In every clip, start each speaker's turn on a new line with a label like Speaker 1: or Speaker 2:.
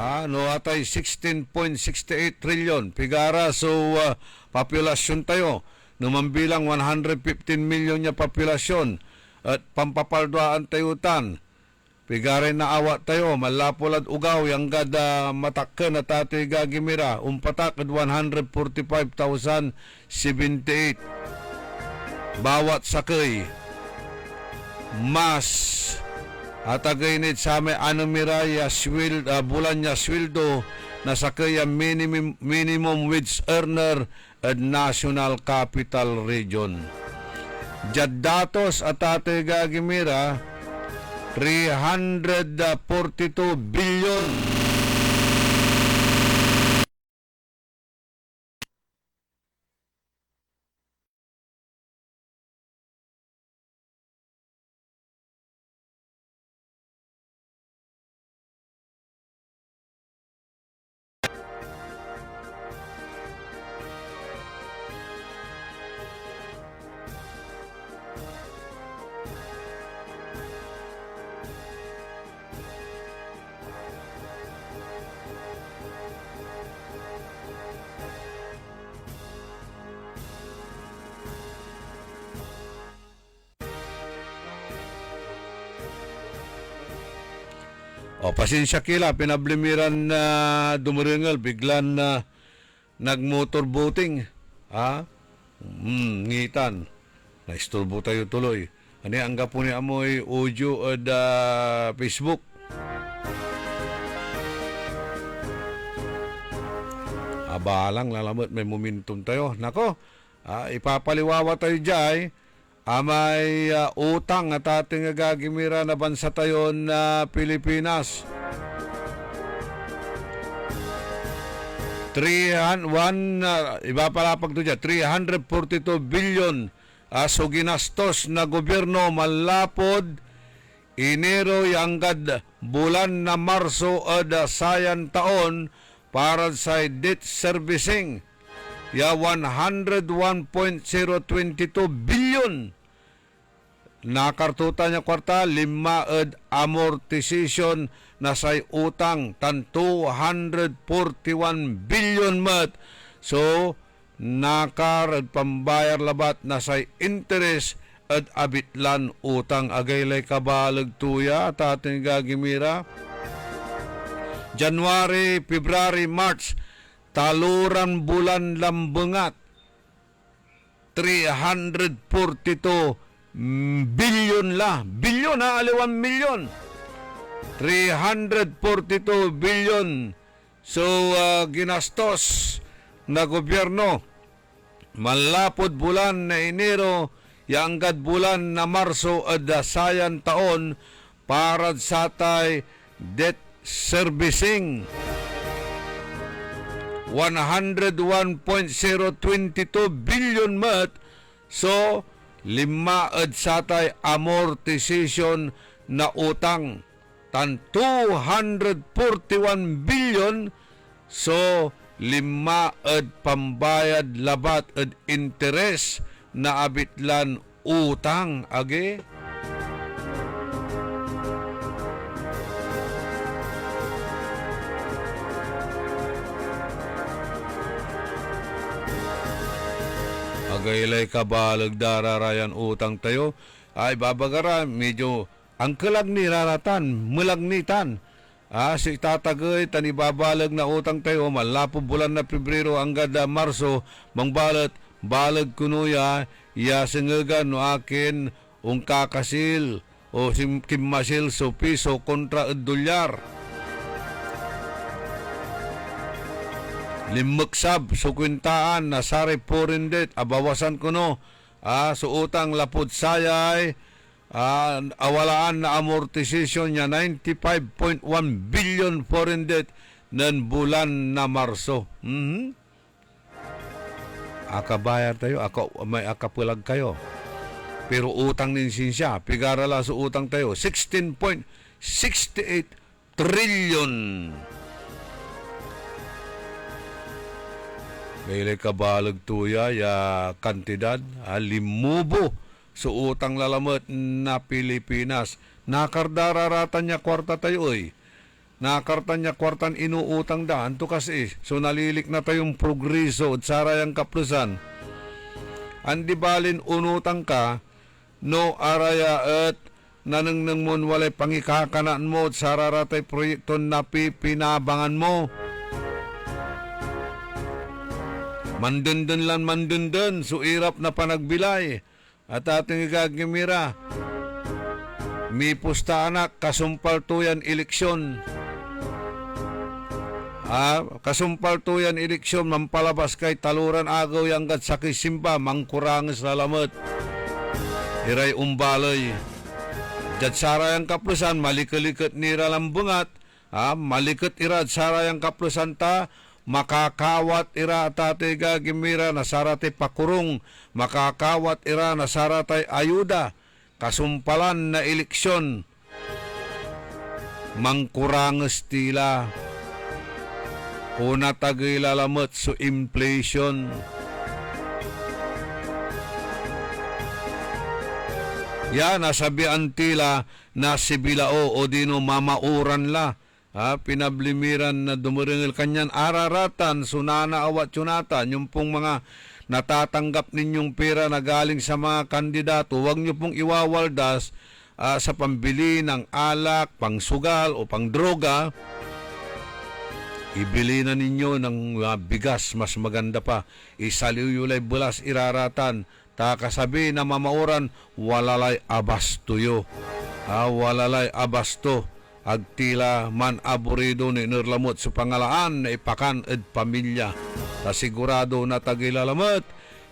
Speaker 1: No atay 16.68 trillion pigara so populasyon tayo numambilang 115 million nya populasyon at pampapaldaan tayutan pigare na awa tayo malapolad ugaw yang gada matakken at atoy gagimira umpatak at 145,078 bawat sakay mas at againit sa may anumira ya bulan niya sweldo na sa kaya minimum wage earner at National Capital Region. Jad datos at ate gagimira 342 billion. Pasensya kila, pinablimiran na dumuringal, biglan na nagmotor boating. Ngitan. Naisturbo tayo tuloy. Ani ang gapo ni amoy audio at Facebook. Abalang lalamot, may momentum tayo. Nako, ipapaliwawa tayo dyan. Amay utang at ating gagimira na bansa tayo na Pilipinas. 342 billion so ginastos na gobyerno malapod Enero yanggad bulan na Marso at sayan taon para sa debt servicing. Ya 101.022 billion nakartuta niya kwarta 5 ed amortization na say utang tan 241 billion mat so nakar ed pambayar labat na say interest ed abitlan utang agaylay kabalag tuya at ating gagimira January, February, March taluran bulan lambengat 342 billion billion aliwan milyon 342 billion so ginastos na gobyerno malapod bulan na Enero yanggad bulan na Marso at sayan taon para sa tay debt servicing 101.022 billion mat so 5 ed satay amortization na utang tan 241 billion so 5 ed pambayad labat ed interes na abitlan utang age. Agaylay kabalag dararayan utang tayo ay babagara medyo ang kalag ni raratan mulagnitan si tatagay tani babalag na utang tayo malapo bulan na Pebrero hanggang Marso mangbalat balag kunuya ya sengagan no akin ung kakasil o kimmasil so piso kontra dolyar limaksab so kwintaan na sari foreign debt abawasan ko no so utang lapod sayay awalaan na amortization niya 95.1 billion foreign debt ng bulan na Marso. Akabayar tayo, may akapulag kayo. Pero utang din siya, pigarala sa utang tayo, 16.68 trillion. May kabalag tuya ya kantidad, limubo so utang lalamat na Pilipinas. Nakardararatan niya kwarta tayo nakarta niya kwartan inuutang daan to kasi so nalilik na tayong progreso at sarayang kaplusan andi balin unutang ka no araya at nanang mon walay pangikakanaan mo at sararatay proyekto na pinabangan mo mandundun lang mandundun so irap na panagbilay at ating igagimira mi pusta anak kasumpal tuyan eleksyon kasumpal tuyan eleksyon mampalabas kay taluran agaw yang gat sakay simba mangkurangis lalamat iray umbalay jad sarayang kaplusan malikalikat nira lambungat malikat ira sarayang kaplusan ta makakawat ira tate gagimira na sarate pakurong makakawat ira na sarate ayuda kasumpalan na eleksyon mangkurangis tila una tagay lalamat so inflation nasabian tila na si Bilao o dino mamauran la pinablimiran na dumuringil kanyan araratan sunana awat yunatan yung pong mga natatanggap ninyong pera na galing sa mga kandidato huwag nyo pong iwawaldas sa pambili ng alak, pangsugal o pangdroga ibili na ninyo ng bigas mas maganda pa isaliwulay bulas iraratan takasabi na mamauran walalay abastuyo walalay abasto agtila man aburido ni nirlamot sa pangalaan na ipakan ed pamilya tasigurado na tagilalamat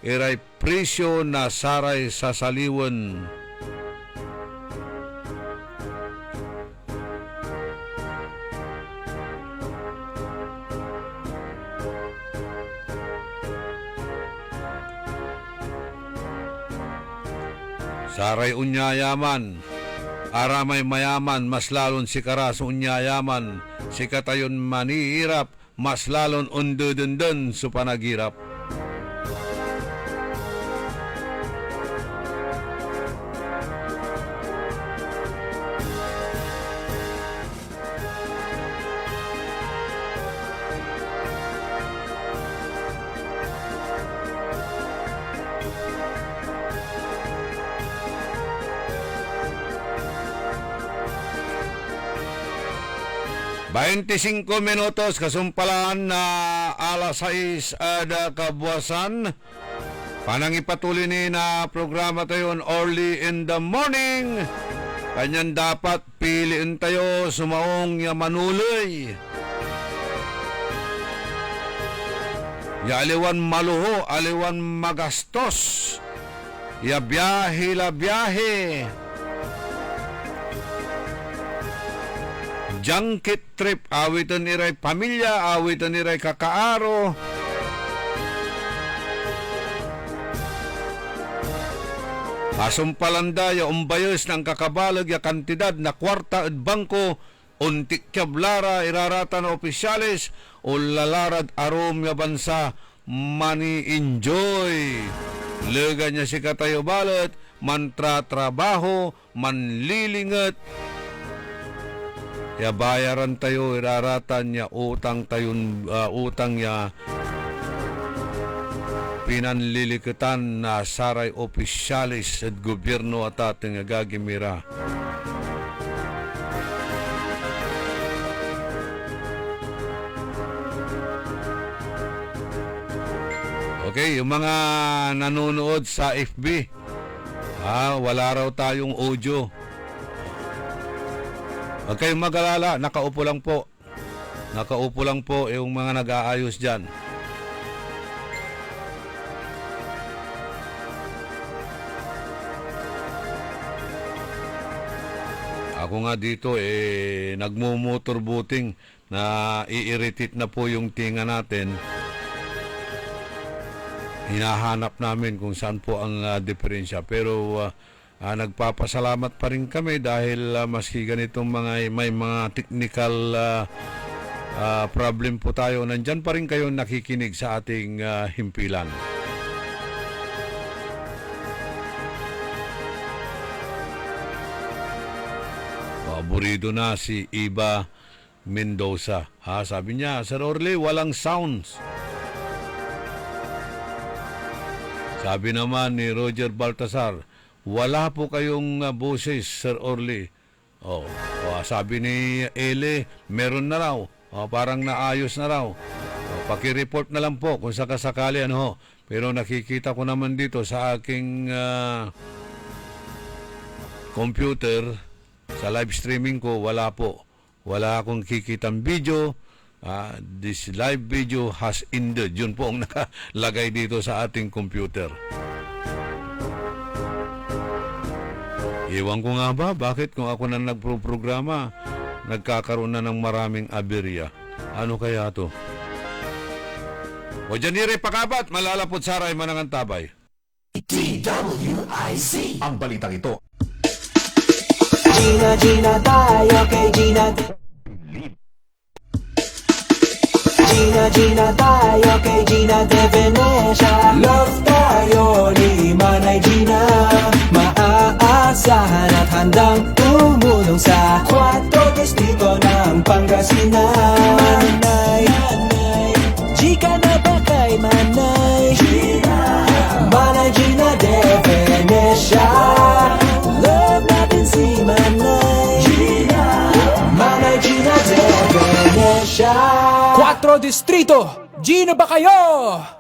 Speaker 1: iray presyo na saray sa saliwan saray unyayaman, aramay mayaman, mas lalon si karas unyayaman, si katayon manihirap, mas lalon undudundun sa panagirap. Baintisinko minutos kasumpalaan na alas 6 ada kabuasan. Panangipatuloy ni na programa tayo early in the morning. Kanyan dapat piliin tayo sumaong ya manuloy. Ya aliwan maluho, aliwan magastos. Ya biyahe la biyahe. Junket trip, awitan niray pamilya, awitan niray kakaaro. Asumpalanda ya umbayos ng kakabalag ya kantidad na kwarta at bangko, untik kyablara irarata na opisyalis, o lalarad arom ya bansa, mani enjoy. Lega niya si katayo balat, mantra trabaho, manlilingat, ya bayaran tayo iraratan ya utang tayon utang ya pinanlilikatan na saray opisyalis at gobyerno at ating gagimira. Okay, yung mga nanonood sa FB, wala raw tayong audio. Huwag kayong mag-alala, nakaupo lang po. Nakaupo lang po yung mga nag-aayos dyan. Ako nga dito, nagmumotor booting na i-irritate na po yung tinga natin. Hinahanap namin kung saan po ang diferensya. Pero nagpapasalamat pa rin kami dahil maski ganitong may mga technical problem po tayo, nandyan pa rin kayo nakikinig sa ating himpilan. Paborito na si Iba Mendoza. Sabi niya, Sir Orly, walang sounds. Sabi naman ni Roger Baltasar, wala po kayong boses, Sir Orly. Sabi ni Ele, meron na raw. Parang naayos na raw. Paki-report na lang po kung sakasakali ano. Pero nakikita ko naman dito sa aking computer, sa live streaming ko, wala po. Wala akong kikitang video. This live video has ended. Yun po ang nakalagay dito sa ating computer. Iwan ko nga ba, bakit kung ako na nagpo-programa, nagkakaroon na ng maraming aberya? Ano kaya to? O Janire Pakabat, malalapot saray manangang tabay.
Speaker 2: DWIZ.
Speaker 3: Ang balitang ito.
Speaker 2: Gina tayo kay Gina. Gina tayo kay Gina de Venecia. Love tayo ni Manay Gina. Maaasahan at handang tumulong sa 4 distrito ng Pangasinan. Manay, Gika na ba kay Manay Gina? Manay Gina de Venecia. Love natin si Manay Gina. Manay Gina de Venecia. 4 distrito, Gina ba kayo?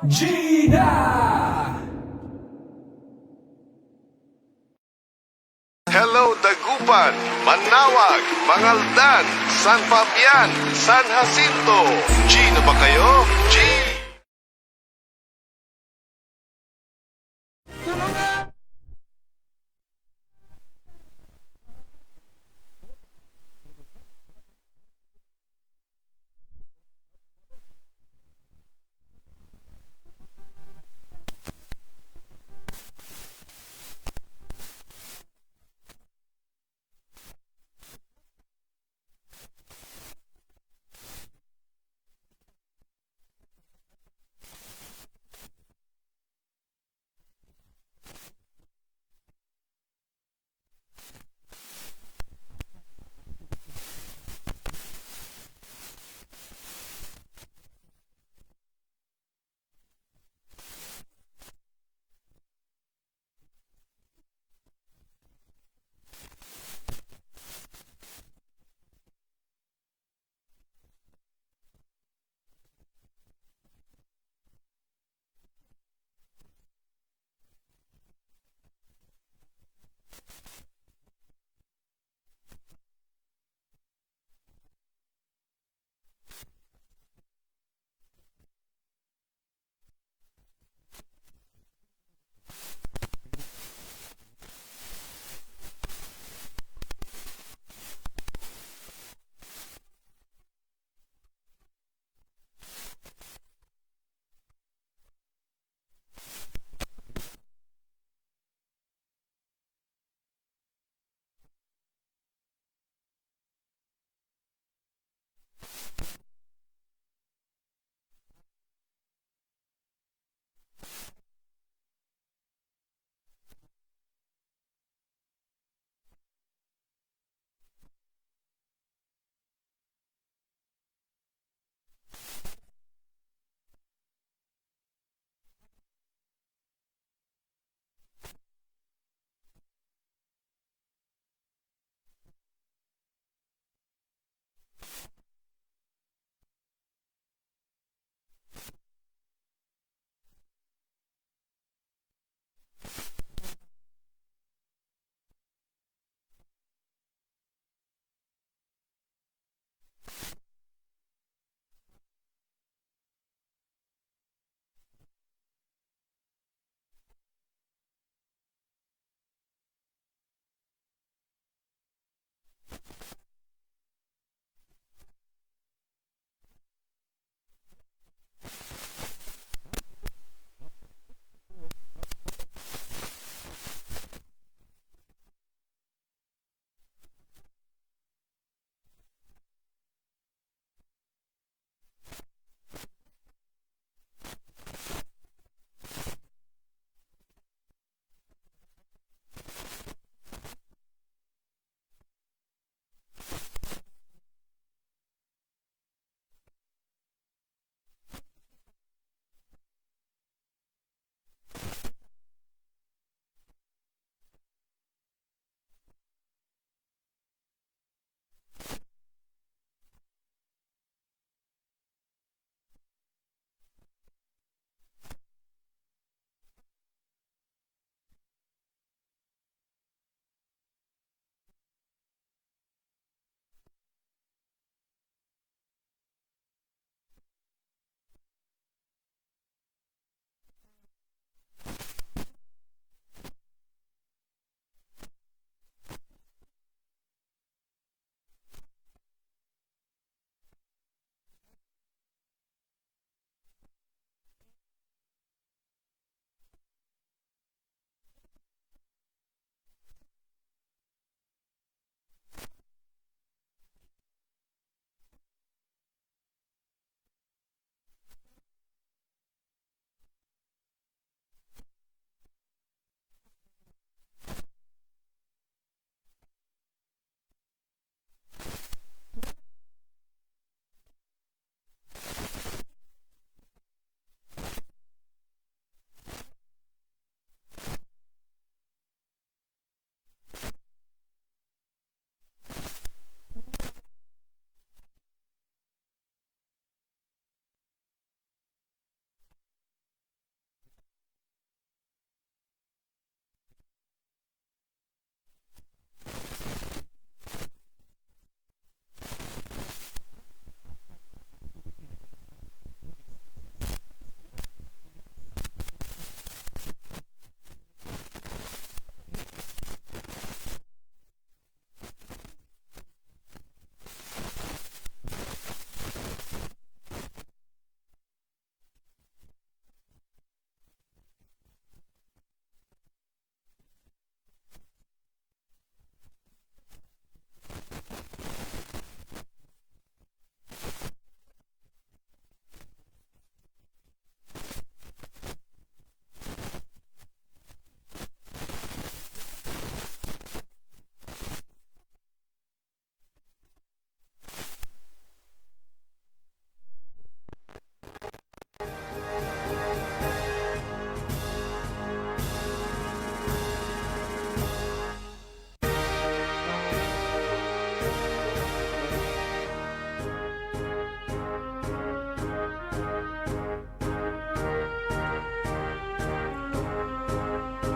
Speaker 2: Gina!
Speaker 4: Hello, Dagupan, Manawag, Mangaldan, San Fabian, San Jacinto. Gino ba kayo? Gino!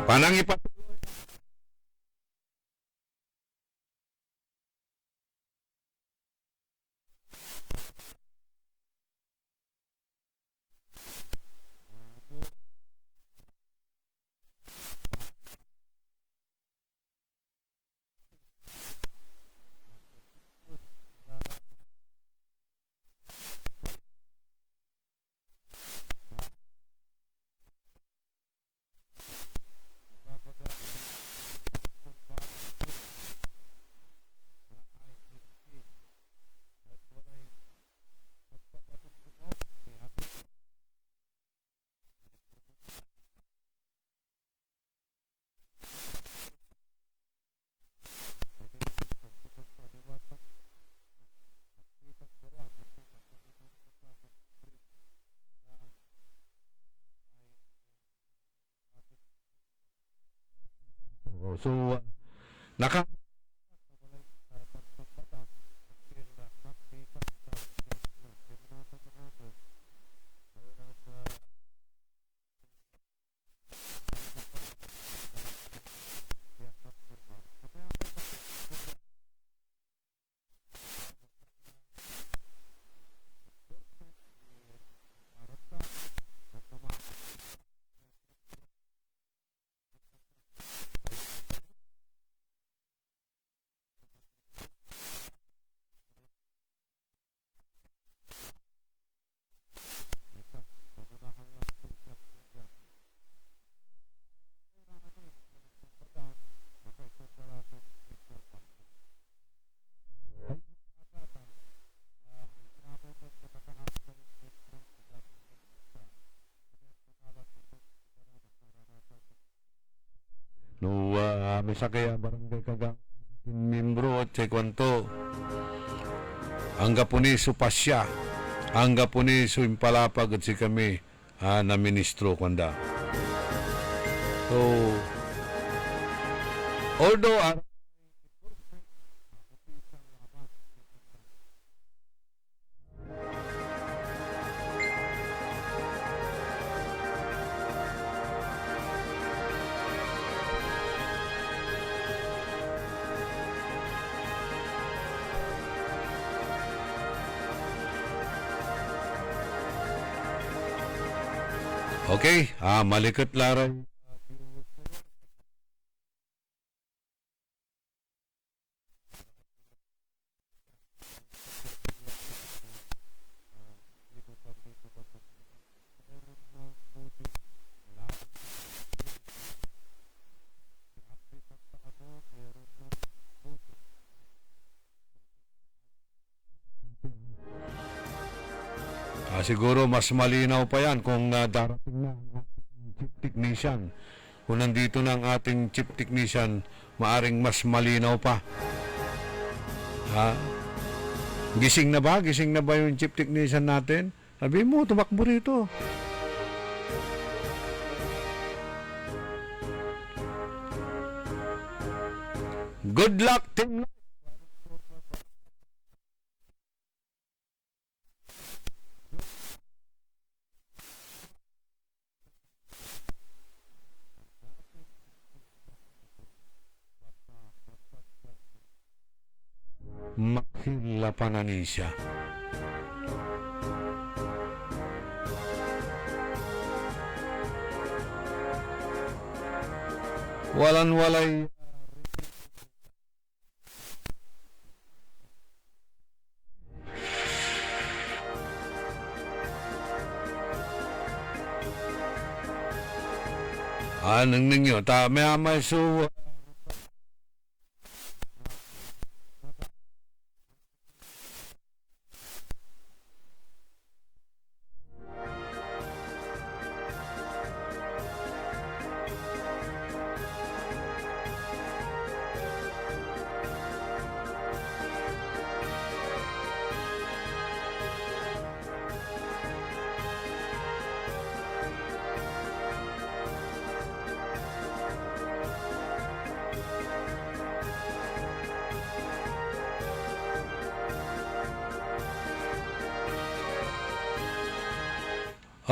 Speaker 1: Panangipat. So, naka no, misa kaya barangay kagang membro at kwanto. Angga po ni supasya. Angga po ni suimpalapag at si kami na ministro kwanda. So, although okay, malikot laray. Siguro mas malinaw pa yan kung darating na ang ating chief technician. Kung nandito na ang ating chief technician, maaring mas malinaw pa. Gising na ba? Gising na ba yung chief technician natin? Sabi mo, tumakbo rito. Good luck, team. Makila Pananisya. Walan-walay anong ninyo may so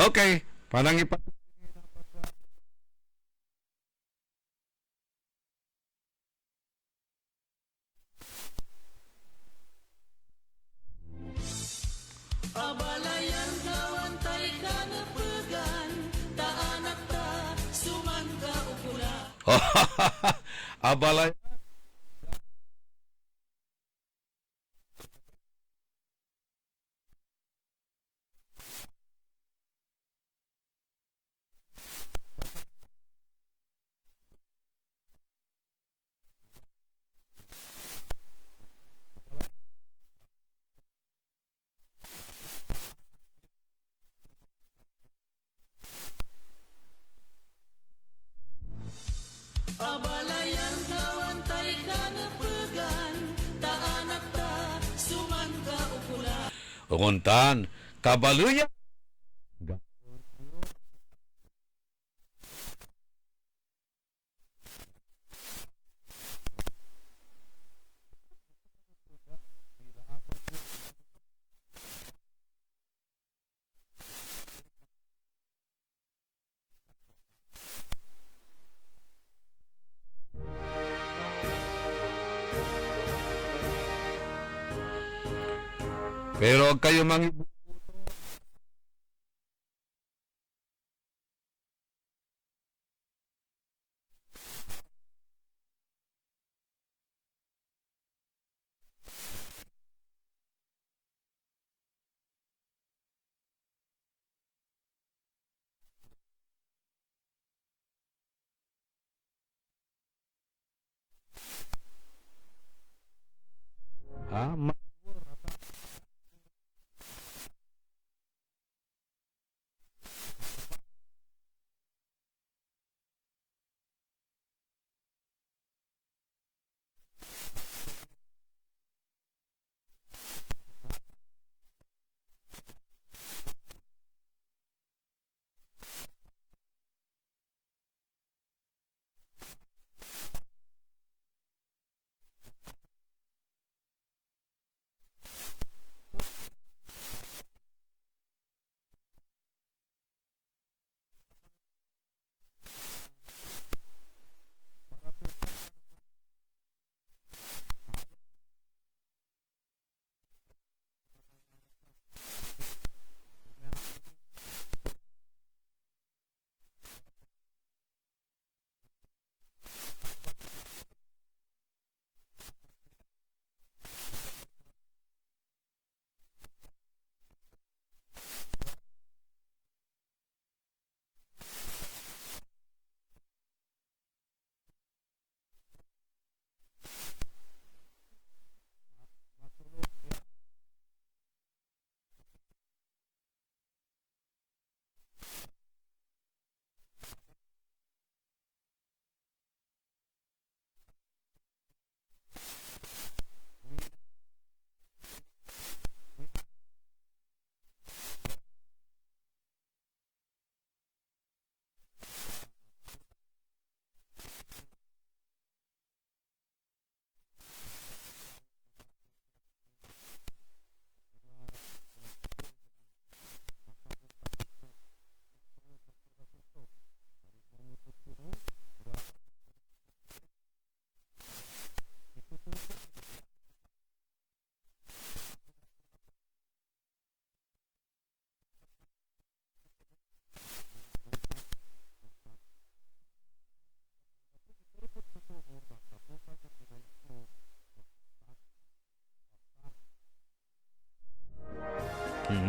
Speaker 1: okay, panang ipat Abalay.
Speaker 3: Abalayan kawantay ka na pegan, taanak ta, suman ka ukulan.
Speaker 1: Kuntan, kabaluya. Pero huwag kayo ha?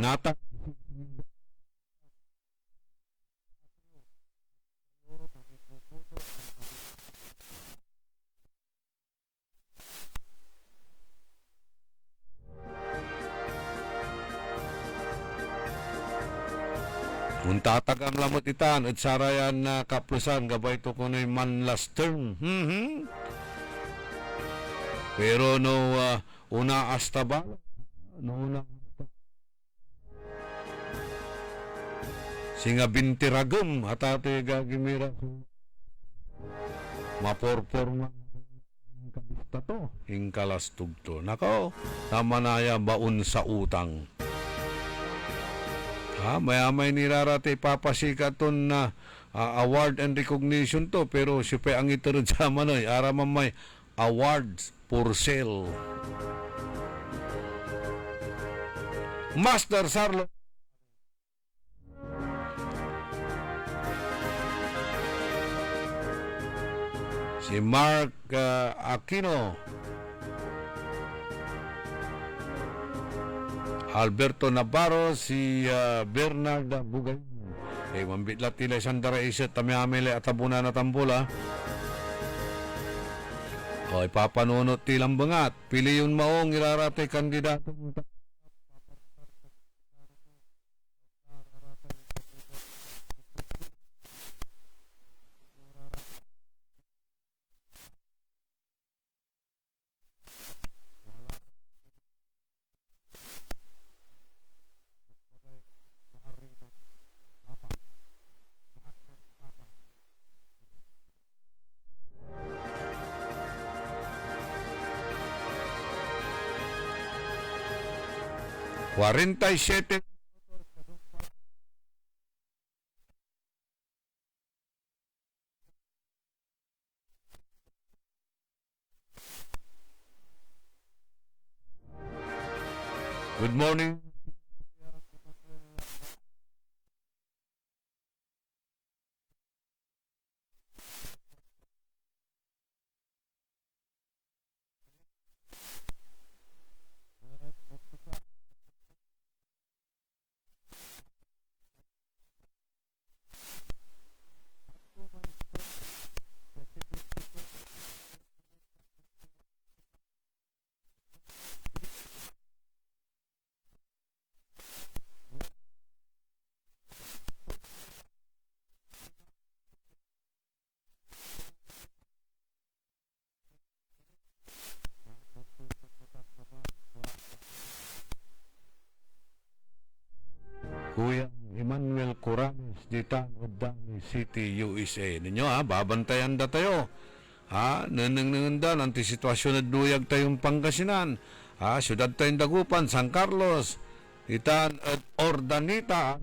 Speaker 1: Nata. Kung tatagam lamot itan at sarayan na kaplusan gabay to kuno'y manlas term. Pero no una hasta ba? No una singa bintiragam at ate gagimira maporpor na kabista to ingkalas tugto. Nako, tamanaya baon sa utang. Ha, may nirarate papasikaton na award and recognition to, pero siya ang iturod sa manoy araman may awards for sale. Master Sarlo si Mark Aquino, Alberto Navarro, si Bernard Bugay. Mambitlat tila isang dara iset tami amele at tabunan na tambula. Ipapanunot tilang bangat. Pili yun maong irarate kandidato. Siete. Good morning. Kuya Emmanuel Coranes dita Odani City, USA. Ninyo babantayan da tayo. Nanang-nangan nanti sitwasyon na duyag tayong Pangasinan. Syudad tayong Dagupan, San Carlos, itan at Ordanita.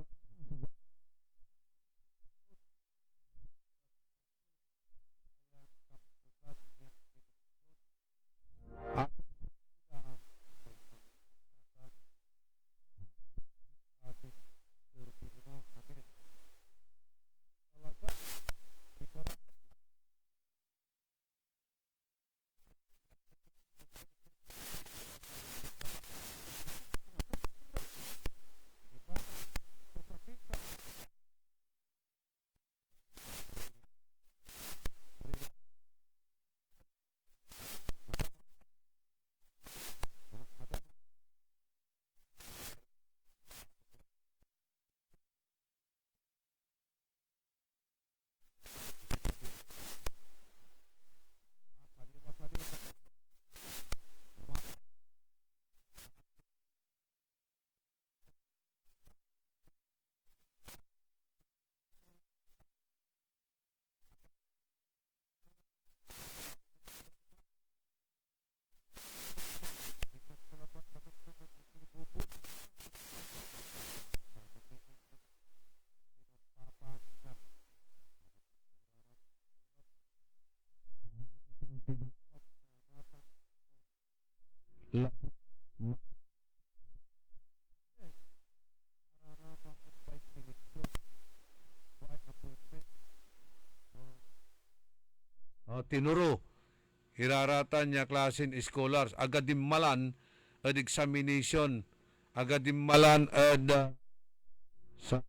Speaker 1: Tinuro hiraratan niya klasin scholars agad malan ad examination agad malan ad sa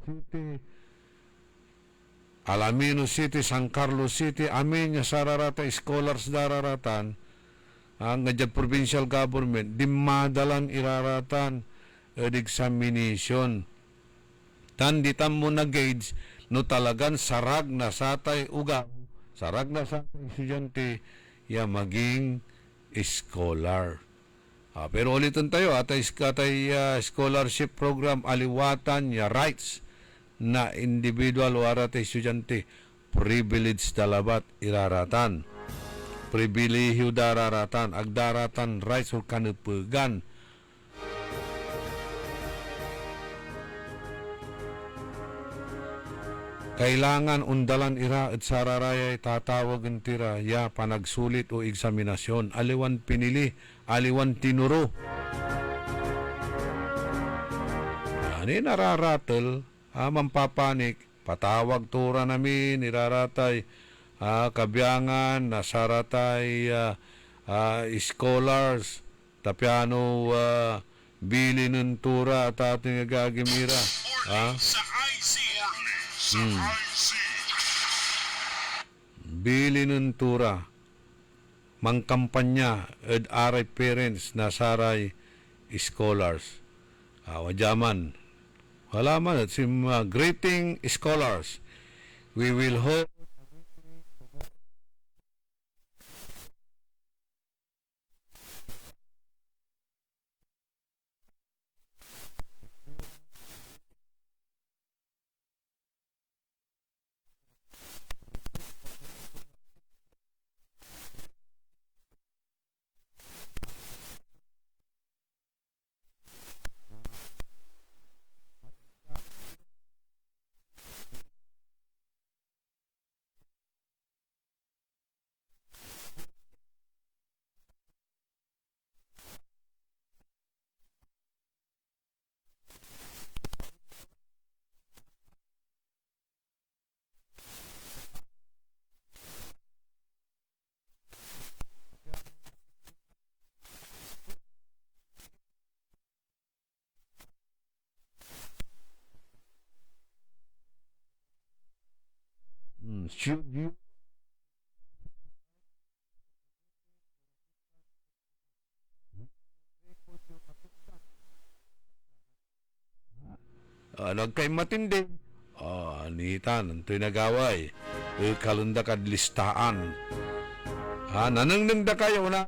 Speaker 1: City, Alamino City, San Carlos City, amin nga sararata scholars dararatan ang nga provincial government dimadalan iraratan ed examination tan ditam mo na gauge no talagan sarag na satay uga sarag na satay estudyante ya maging scholar. Pero ulitin tayo, atay scholarship program aliwatan ya rights na individual o aratay estudyante privilege dalabat iraratan. pribilehiyo dararatan, agdaratan rights or kanupugan. Kailangan undalan ira at sararayay tatawagan tira ya panagsulit o eksaminasyon. Aliwan pinili, aliwan tinuro. Ani nararatel, mampapanik, patawag tura namin, iraratay, kabyangan, nasaratay, scholars, tapiano, bili ng tura at ating agagimira. Bili ng tura, mangkampanya, ed aray parents, nasaray, scholars. Wajaman, wala man, at greeting scholars. We will hope should you nagkay matindi nitan ang tinagaway kalunda kad listaan nanangnang da kayo na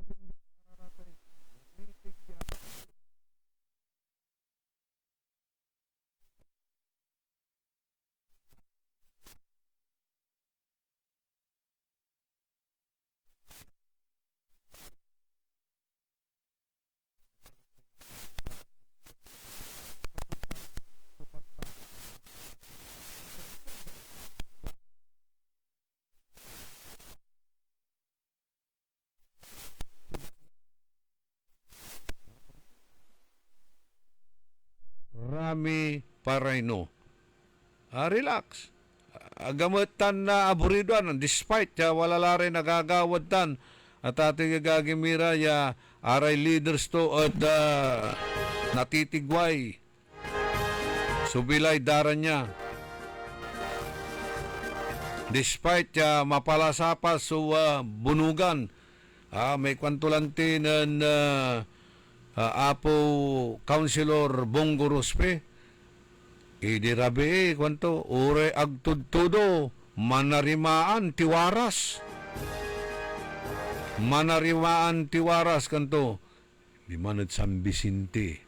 Speaker 1: Rami Parayno. Relax. Agamutan na aburiduan despite wala lare nagagawad tan at ating gagimira ya aray leaders to at natitigway. Subilay daran niya. Despite mapalasapas so bunugan. May kwantulanti ng Apo Councilor Bongo Ruspe idirabi kwanto ure agtudtudo manarimaan tiwaras kanto di manad San Vicente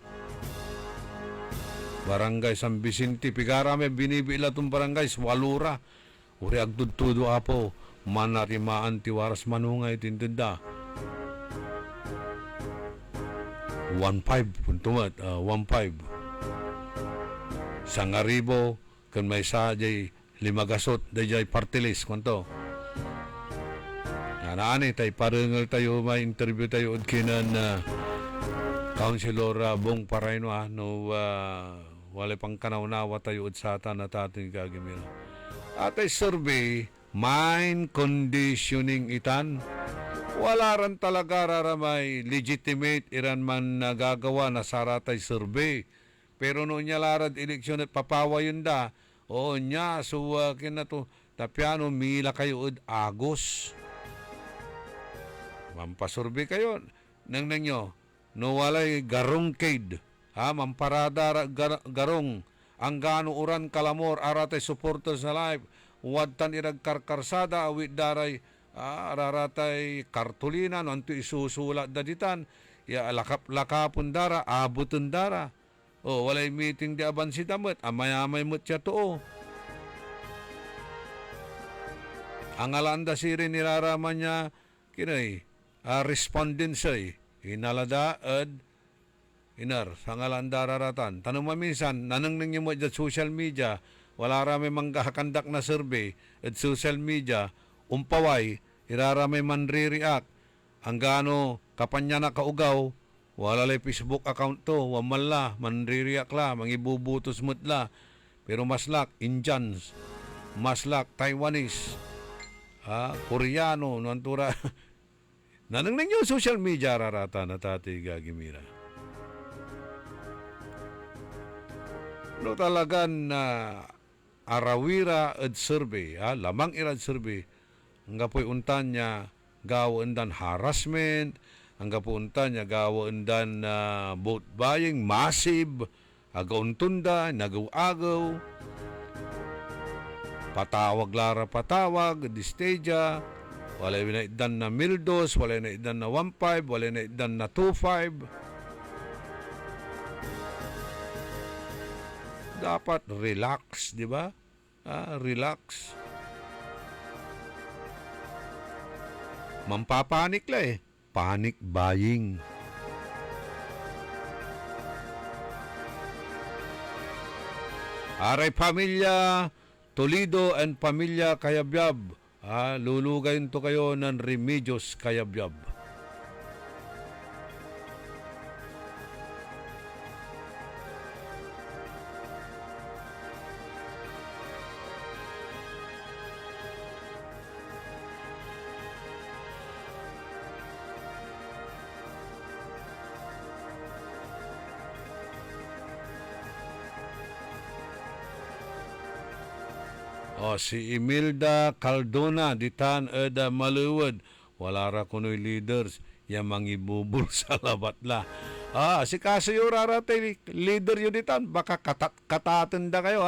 Speaker 1: Barangay San Vicente pigarame binibila tong barangay swalura ure agtudtudo apo manarimaan tiwaras manungay tintinda 1.5 puntumat 1.5 Sangaribo kan may sa jay limagasot dayay partilis kunto naani tay parengal tayo may interview tayo ud kinan Councilor Bong Parayno no wala pang kanawnawa tayo ud sa atan at ating gagimila atay survey mind conditioning itan wala ran talaga raramay legitimate iran man nagagawa na saratay survey. Pero noon niya larad eleksyon at papawa yun da. O niya, so kinato, tapiano, mila kayo ud Agos. Mampasurvey kayo. Nang nyo, no walay garong kaid. Mamparada garong. Ang gano uran kalamor, aratay supporters sa live. Wadtan irag karkarsada, awit daray, araratay kartulina no anto isusulat daditan ya lakapun dara abutun dara walay meeting di aban si damet amay-amay mo't siya to ang alanda sirin nilaraman niya kinay respondensay inalada ed inar sangalan dararatan tanong maminsan nanang nang mo sa social media wala rami manggahakandak na survey at social media umpaway irarami man re-react ang gaano kapanya na kaugaw wala lay Facebook account to wamala man re-react la mangibubutos mutla pero maslak Indians maslak Taiwanese Koreano nantura nanang nang yung social media rarata na tati gagimira no talagan na arawira ed survey lamang irad survey ang gapoy untan niya gawaan dan harassment ang gapoy untan niya gawaan dan vote buying massive agauntunda nagaw-agaw patawag lara patawag di stage wala na idan na mildos wala na idan na 1.5 wala na idan na 2.5 dapat relax, di ba? Relax. Mampapanik la eh. Panic buying. Aray pamilya Toledo and pamilya Kayabyab. Lulugayin to kayo ng Remedios Kayabyab. Si Imelda Caldona ditan eda maluwad wala ra kunoy leaders yang mangibubul sa labatla. Si Kasayo rarate leader yun ditan baka kataten da kayo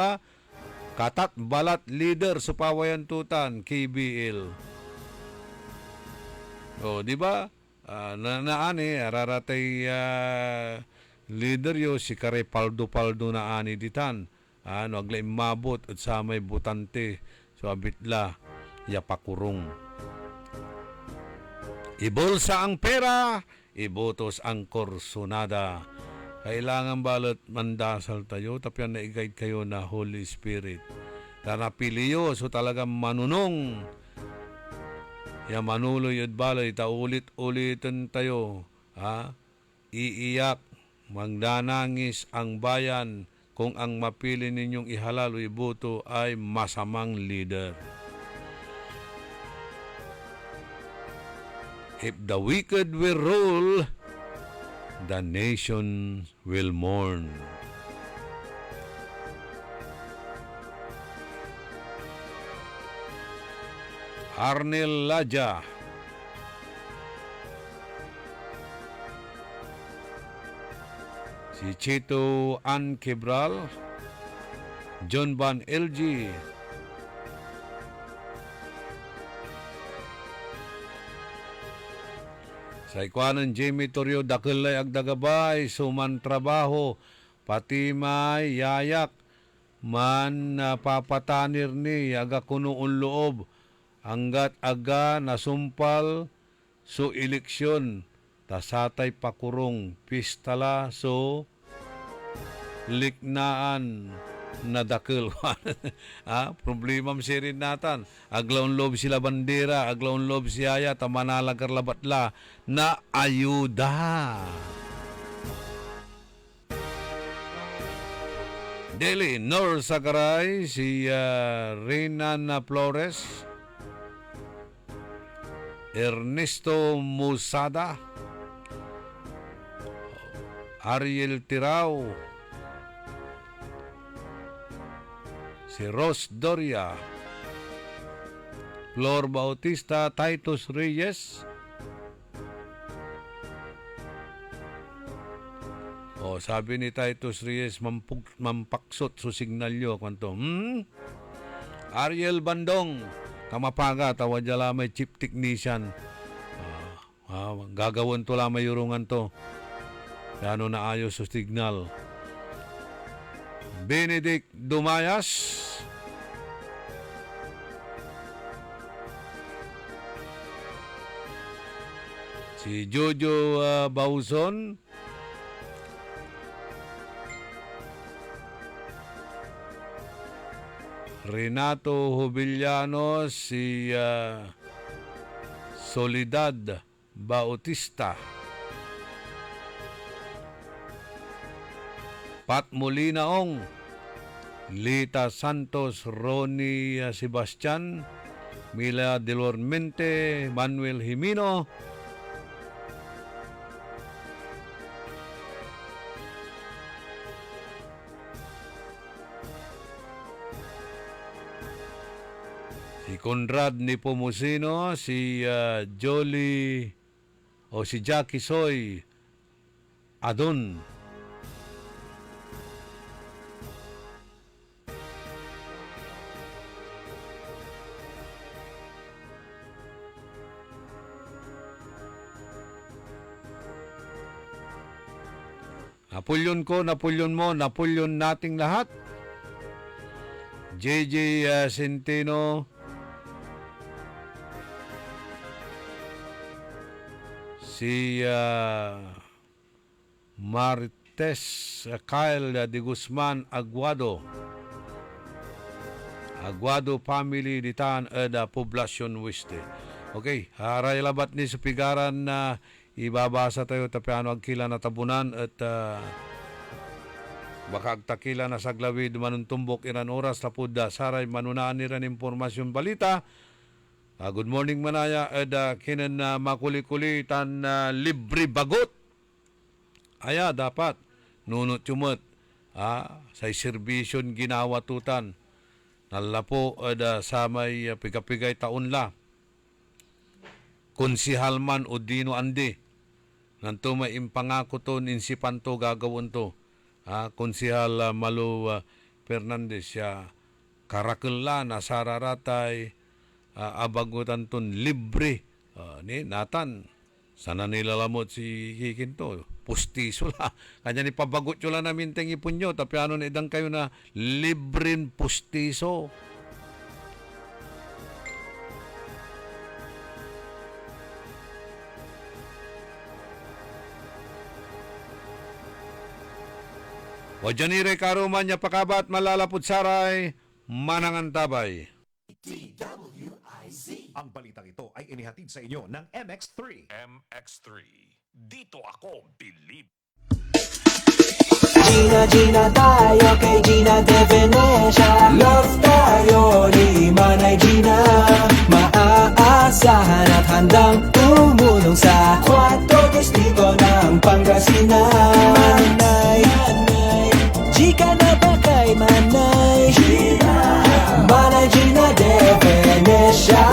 Speaker 1: katat balat leader sa pawayan tutan KBL. Di ba? Naani rarate leader yo si Kare Paldo na ani ditan. Aglay mabot at sa may butante so abitla yapakurong ibulsa ang pera ibotos ang korsonada kailangan balot mandasal tayo tapyan na i-guide kayo na Holy Spirit tanapiliyo so talagang manunong manuloy at balay ulit-ulitin tayo iiyak magdanangis ang bayan kung ang mapili ninyong ihalal o iboto ay masamang leader. If the wicked will rule, the nation will mourn. Arnel Laja, si Chito Ann Quebral, John Van LG, sa ikwanan Jamie Torrio dakelay agdagabay suman trabaho pati may yayak man papatanir ni aga kunoon loob hanggat aga nasumpal so eleksyon tasatay pakurong pistala so liknaan na dakil. Problema sirin natan. Aglaon loob sila bandera, aglaon loob siyaya, tamanalag karlabatla na ayuda. Deli, Nor Sagaray, si Renan Flores, Ernesto Musada, Ariel Tirao, si Ros Doria, Flor Bautista, Titus Reyes, sabi ni Titus Reyes, mampaksot so signalyo kwanto. Ariel Bandong, kamapaga, tawadya may chip technician. Gagawin to lamay yurungan to. Ano na ayos sa signal. Benedict Dumayas, Si Jojo Bauson, Renato Hubillano, si Soledad Bautista, Pat Molinaong, Lita Santos, Ronnie Sebastian, Mila Delormente, Manuel Jimino, si Conrad Nepomuceno, si Jolie o si Jackie Soy Adon, Napolyon ko, Napolyon mo, Napolyon nating lahat. JJ Centeno, si Martes Kyle de Guzman Aguado, Aguado family ditan eda Poblacion Weste. Okay, haray labat ni sa pigaran na ibabasa tayo tapi ano agkila na tabunan at baka agtakila na saglawid manuntumbok iran oras tapod saray manunaan niran impormasyon balita. Good morning manaya eda kinan na makuli-kuli tan libre bagot. Aya dapat nunot yumot sa serbisyon ginawa tutan. Nalapo eda samay pigapigay taon la. Konsihal man o dino andi. Nanto may impangako to ninsipan to gagawin to. Konsihal Malu Fernandez siya karakil la na sararatay abagutan ton libre ni natan sana nilalamot si Kikinto pustiso la kanya ni pabagot yun lang namin teng ipon nyo tapi ano na idang kayo na librin pustiso. O janire karuman niya pakabat malalapot saray manangantabay.
Speaker 5: Ang balitang ito ay inihatid sa inyo ng MX3.
Speaker 6: MX3. Dito ako believe.
Speaker 2: Gina tayo kay Gina de Venecia. Love tayo ni Manay Gina. Maaasahan at handang tumulong sa 4 distrito ng Pangasinan. Manay, Gika na ba kay Manay Gina? Manay Gina de Venecia.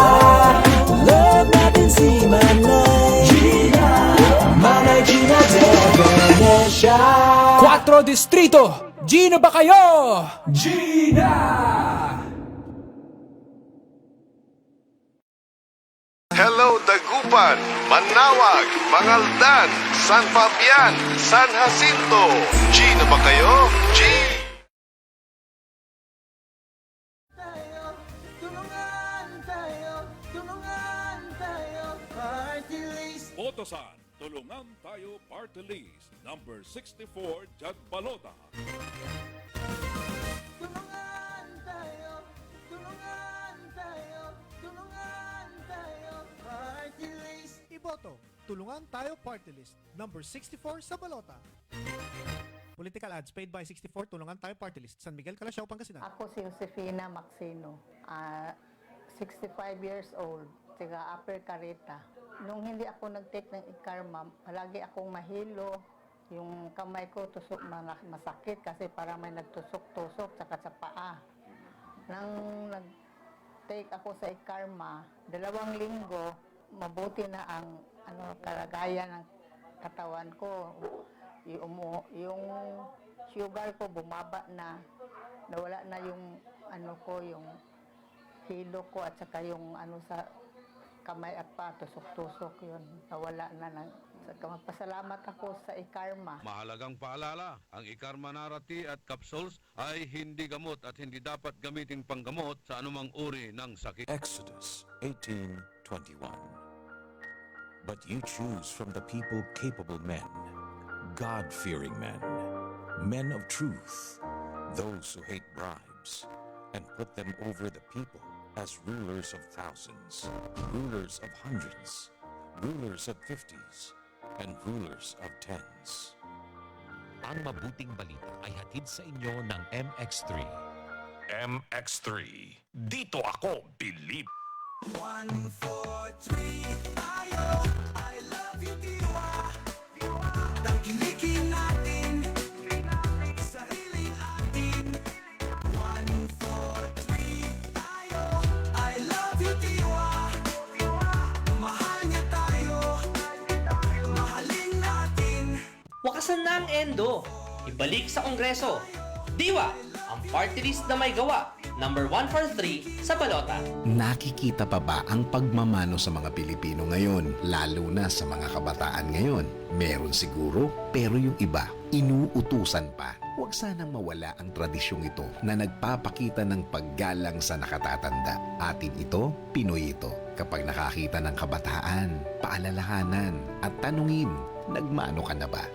Speaker 2: Love natin si Manay Gina. Manay Gina de Venecia.
Speaker 7: 4 distrito, Gina ba kayo?
Speaker 2: Gina!
Speaker 4: Hello Dagupan, Manawag, Mangaldan, San Fabian, San Jacinto. Gino ba kayo? G!
Speaker 6: Botosan, tulungan tayo party list. Number 64, Jag Balota.
Speaker 7: Iboto, tulungan tayo party list. Number 64 sa balota. Political ads paid by 64, tulungan tayo party list. San Miguel, Calasiao, Pangasinan.
Speaker 8: Ako si Josefina Maxino, 65 years old, taga Upper Carita. Nung hindi ako nag-take ng Ikarma, palagi akong mahilo. Yung kamay ko tusok masakit kasi parang may nagtusok-tusok tsaka sa paa. Nang nag-take ako sa Ikarma, 2 linggo, mabuti na ang kalagayan ng katawan ko. Yung sugar ko bumaba na, nawala na yung yung hilo ko at saka yung sa kamay at pa, tusok-tusok yun. Nawala na. Magpasalamat ako sa Ikarma.
Speaker 1: Mahalagang paalala, ang Ikarma Narati at capsules ay hindi gamot at hindi dapat gamitin panggamot sa anumang uri ng sakit.
Speaker 9: Exodus 18:21. But you choose from the people capable men, God-fearing men of truth, those who hate bribes, and put them over the people as rulers of thousands, rulers of hundreds, rulers of 50s, and rulers of 10s.
Speaker 10: Ang mabuting balita ay hatid sa inyo ng MX3.
Speaker 6: MX3. Dito ako believe.
Speaker 2: 1, 4, 3, tayo. I love you, Tiwa. Tangkilikin natin sarili atin. 1, 4, 3, tayo. I love you, Tiwa. Mahal niya tayo. Mahalin natin.
Speaker 11: Wakasan na ang endo. Ibalik sa Kongreso. Diwa, ang party list na may gawa. Number 143 sa balota.
Speaker 12: Nakikita pa ba ang pagmamano sa mga Pilipino ngayon, lalo na sa mga kabataan ngayon? Meron siguro, pero yung iba, inuutusan pa. Huwag sanang mawala ang tradisyong ito na nagpapakita ng paggalang sa nakatatanda. Atin ito, Pinoy ito. Kapag nakakita ng kabataan, paalalahanan at tanungin, nagmano ka na ba?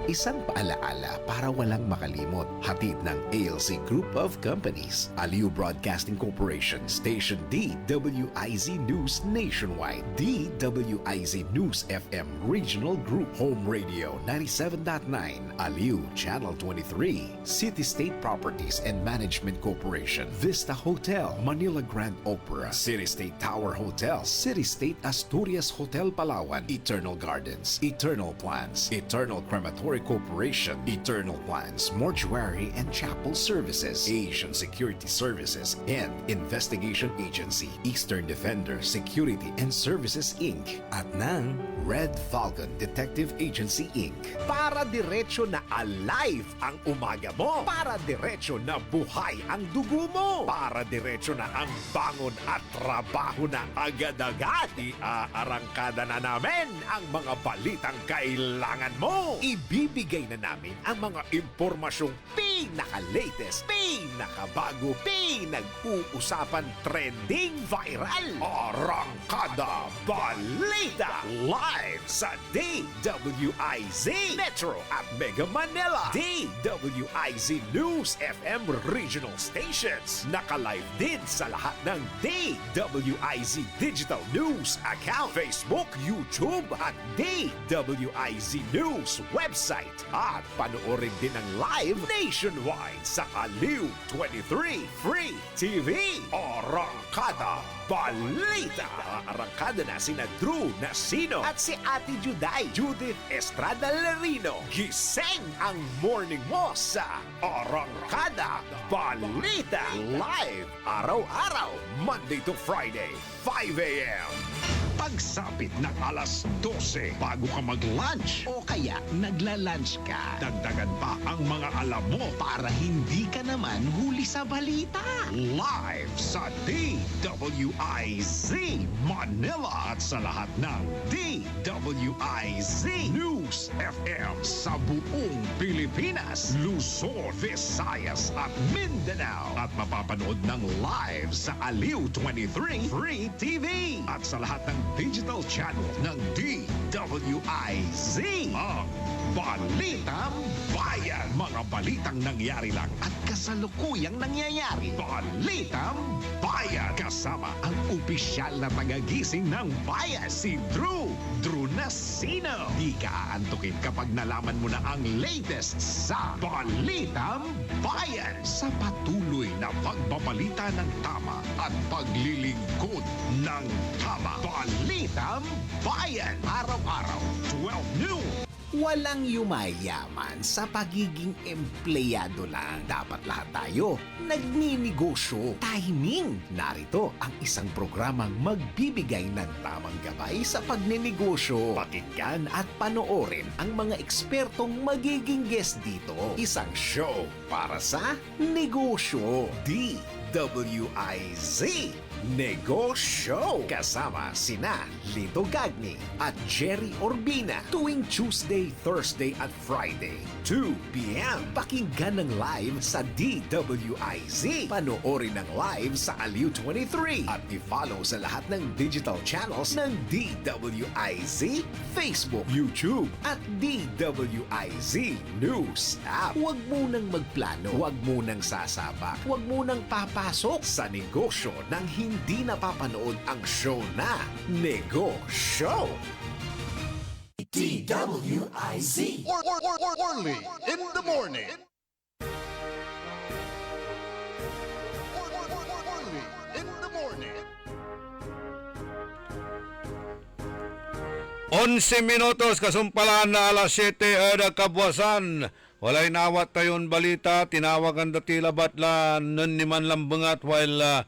Speaker 12: Isang paalaala para walang makalimot. Hatid ng ALC Group of Companies, Aliw Broadcasting Corporation, Station DWIZ News Nationwide, DWIZ News FM Regional Group, Home Radio 97.9, Aliw Channel 23, City State Properties and Management Corporation, Vista Hotel, Manila Grand Opera, City State Tower Hotel, City State Asturias Hotel Palawan, Eternal Gardens, Eternal Plans, Eternal Crematory Corporation, Eternal Plans, Mortuary and Chapel Services, Asian Security Services, and Investigation Agency, Eastern Defender Security and Services Inc. At ng Red Falcon Detective Agency Inc.
Speaker 5: Para diretso na alive ang umaga mo. Para diretso na buhay ang dugo mo. Para diretso na ang bangon at trabaho na agad-agad. Iaarangkada na namin ang mga balitang kailangan mo. Ibibigay na namin ang mga impormasyong pinaka-latest, pinakabago, pinag-uusapan, trending, viral. Arangkada Balita live sa DWIZ Metro at Mega Manila. DWIZ News FM regional stations. Naka-live din sa lahat ng DWIZ Digital News account, Facebook, YouTube at DWIZ News website. At panoorin din ang live nationwide sa Aliw 23 Free TV. Arangkada Balita. Arangkada na sina Drew Nasino at si Ate Juday, Judith Estrada Larino. Gising ang morning mo sa Arangkada Balita. Live araw-araw, Monday to Friday, 5 a.m. Pagsapit ng alas 12 bago ka mag-lunch o kaya nagla-lunch ka, dagdagan pa ang mga alam mo para hindi ka naman huli sa balita. Live sa DWIZ Manila at sa lahat ng DWIZ News FM sa buong Pilipinas, Luzon, Visayas at Mindanao. At mapapanood ng live sa Aliw 23 Free TV at sa lahat ng digital channel ng DWIZ. Ang Balitang Bayan. Mga balitang nangyari lang at kasalukuyang nangyayari. Balitang Bayan. Kasama ang opisyal na tagagising ng bayan, si Drew Nasino. Di ka aantukin kapag nalaman mo na ang latest sa Balitang Bayan. Sa patuloy na pagbabalita ng tama at paglilingkod ng tama. Balitang Bayan. Araw-araw, 12 noon.
Speaker 12: Walang yumayaman sa pagiging empleyado lang. Dapat lahat tayo nagninegosyo. Timing! Narito ang isang programang magbibigay ng tamang gabay sa pagnenegosyo. Pakinggan at panoorin ang mga ekspertong magiging guest dito. Isang show para sa negosyo.
Speaker 5: DWIZ Negosyo kasama sina Lito Gagni at Jerry Orbina tuwing Tuesday, Thursday at Friday 2 p.m. Pakinggan ng live sa DWIZ. Panoorin ng live sa Aliw 23 at i-follow sa lahat ng digital channels ng DWIZ, Facebook, YouTube at DWIZ News app. Huwag munang magplano, huwag munang sasabak, huwag munang papasok sa negosyo nang hindi napapanood ang show na Negosyo.
Speaker 2: DWIZ.
Speaker 4: Only in the morning. Only in the morning.
Speaker 1: 11 minutos kasumpalan na alas 7 ada kabwasan. Walay nawat tayon balita, tinawagan datila batla nun ni man lambangat while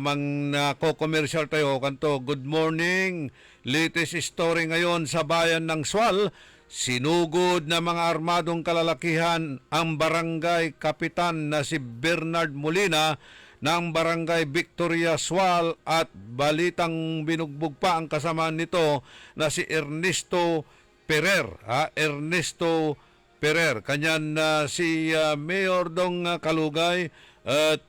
Speaker 1: mang nako-commercial tayo kanto. Good morning. Latest story ngayon sa bayan ng Sual. Sinugod na mga armadong kalalakihan ang barangay kapitan na si Bernard Molina ng barangay Victoria Sual at balitang binugbog pa ang kasamaan nito na si Ernesto Perer. Ernesto Perer. Kanyan si Mayor Dong Kalugay at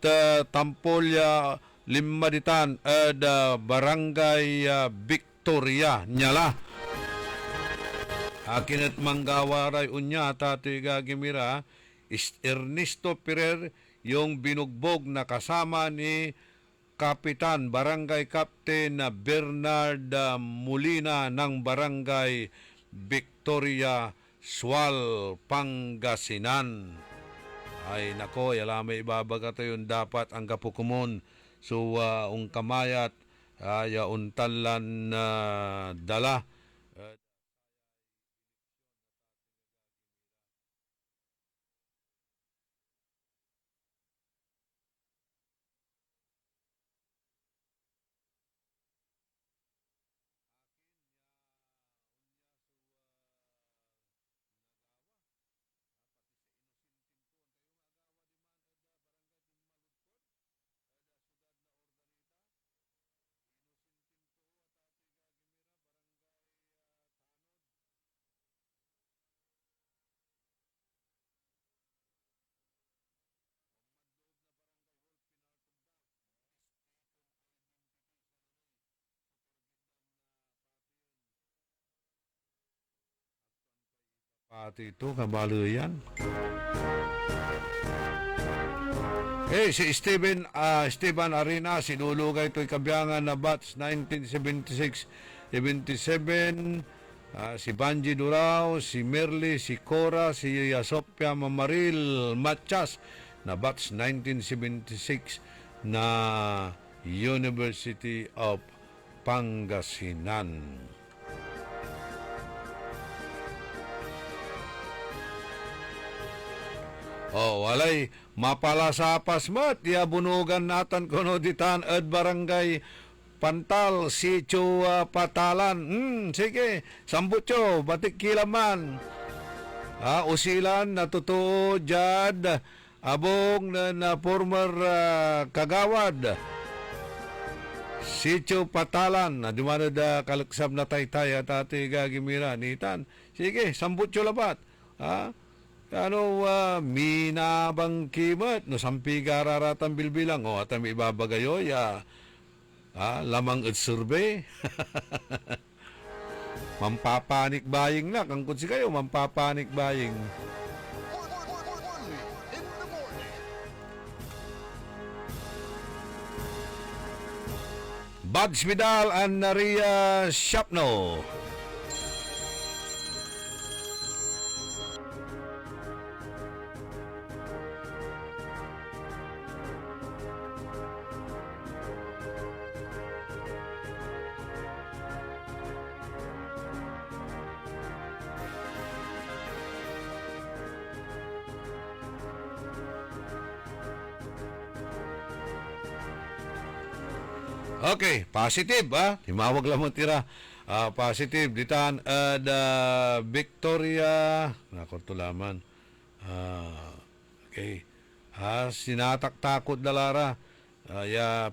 Speaker 1: Tampolya Limaditan at barangay Victoria Nyala. Akin at manggawaray unya tatoy gagimira Ernesto Perer yung binugbog na kasama ni Kapitan Barangay Captain Bernard Molina ng barangay Victoria Sual, Pangasinan. Ay nako, yalamay ibabaga tayo dapat ang kapukumon. So, ung kamayat, ya untalan dala. Pati ito, kabalo yan. Si Steven Arena, sinulugay ito'y kabiyangan na batch 1976-77. Si Banji Durao, si Merly, si Cora, si Sophia Mamaril Machas na batch 1976 na University of Pangasinan. Walay mapala sa pasmat, bunugan natan kuno ditan at barangay Pantal, Sitio Patalan. Sige, sambutyo, batik kilaman. Usilan, natuto, jad, abong na former kagawad. Sitio Patalan, di mana da kalaksab na taytay at ati gagimira nitan. Sige, sambutyo labat. Minabang kimat no sampi gararatan bilbilang at may ibabagayo lamang at survey. Mampapanik buying na kang kunsi kayo mampapanik buying. Buds Vidal and Naria Shapno. Okay, positive Timawag lang mo tira. Positive ditan Victoria nakorto laman. Okay. Sinataktakot dalara.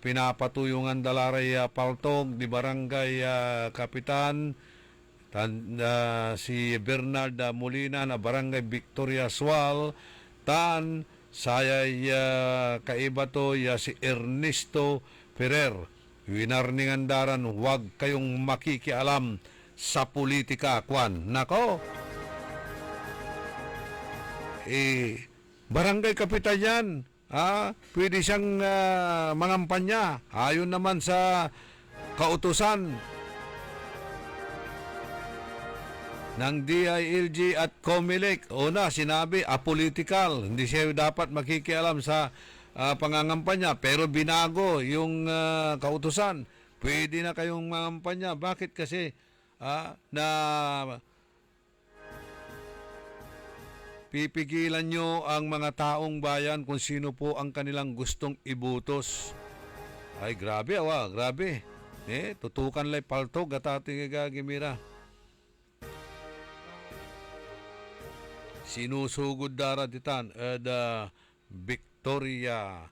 Speaker 1: Pinapatuyungan dalara paltog di barangay kapitan si Bernard Molina na barangay Victoria Sual tan saya kaiba to si Ernesto Ferrer. Winarningan daran huwag kayong makikialam sa politika kwan. Nako. Barangay kapitan yan. Pwede siyang mangampanya. Ayon naman sa kautusan ng DILG at COMELEC. Una, sinabi, apolitical. Hindi siya dapat makikialam sa pangangampanya. Pero binago yung kautusan. Pwede na kayong mangampanya. Bakit kasi na pipigilan nyo ang mga taong bayan kung sino po ang kanilang gustong ibutos? Ay, grabe, grabe. Tutukan lay paltog at ating gagimira. Sinusugod dara ditan Victoria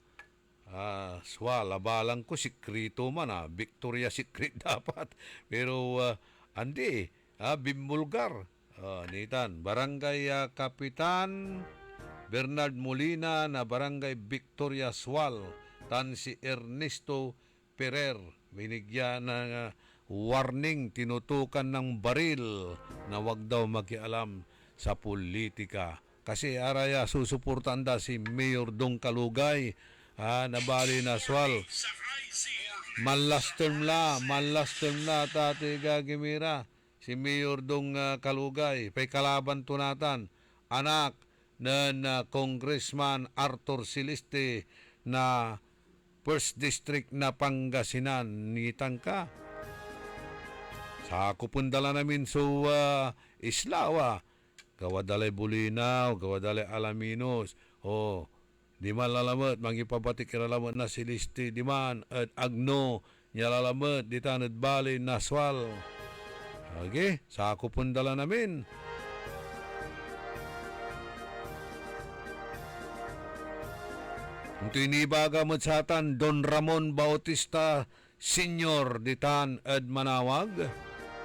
Speaker 1: Swal. Abalang ko sikrito man Victoria Secret dapat. Pero andi, bimbulgar. Nitan, Barangay Kapitan Bernard Molina na Barangay Victoria Sual tan si Ernesto Ferrer binigyan ng warning, tinutukan ng baril na wag daw makialam sa politika kasi araya susuportan da si Mayor Dong Kalugay na bali na Sual. Malastem la tati gagimira si Mayor Dong Kalugay, pay kalaban tunatan, anak ng Congressman Arthur Siliste na 1st District na Pangasinan. Nitan ka. Sa kupundala namin so Islawa, gawadalay Bulinaw, gawadalay Alaminos, di man lalamat, mangipabatik iralamat na Siliste, di man, at Agno, nyalalamat, di tanad bali, Naswal. Okay, sa kupundala namin. Ito inibaga mo sa atan, Don Ramon Bautista Senior, ditan at Manawag,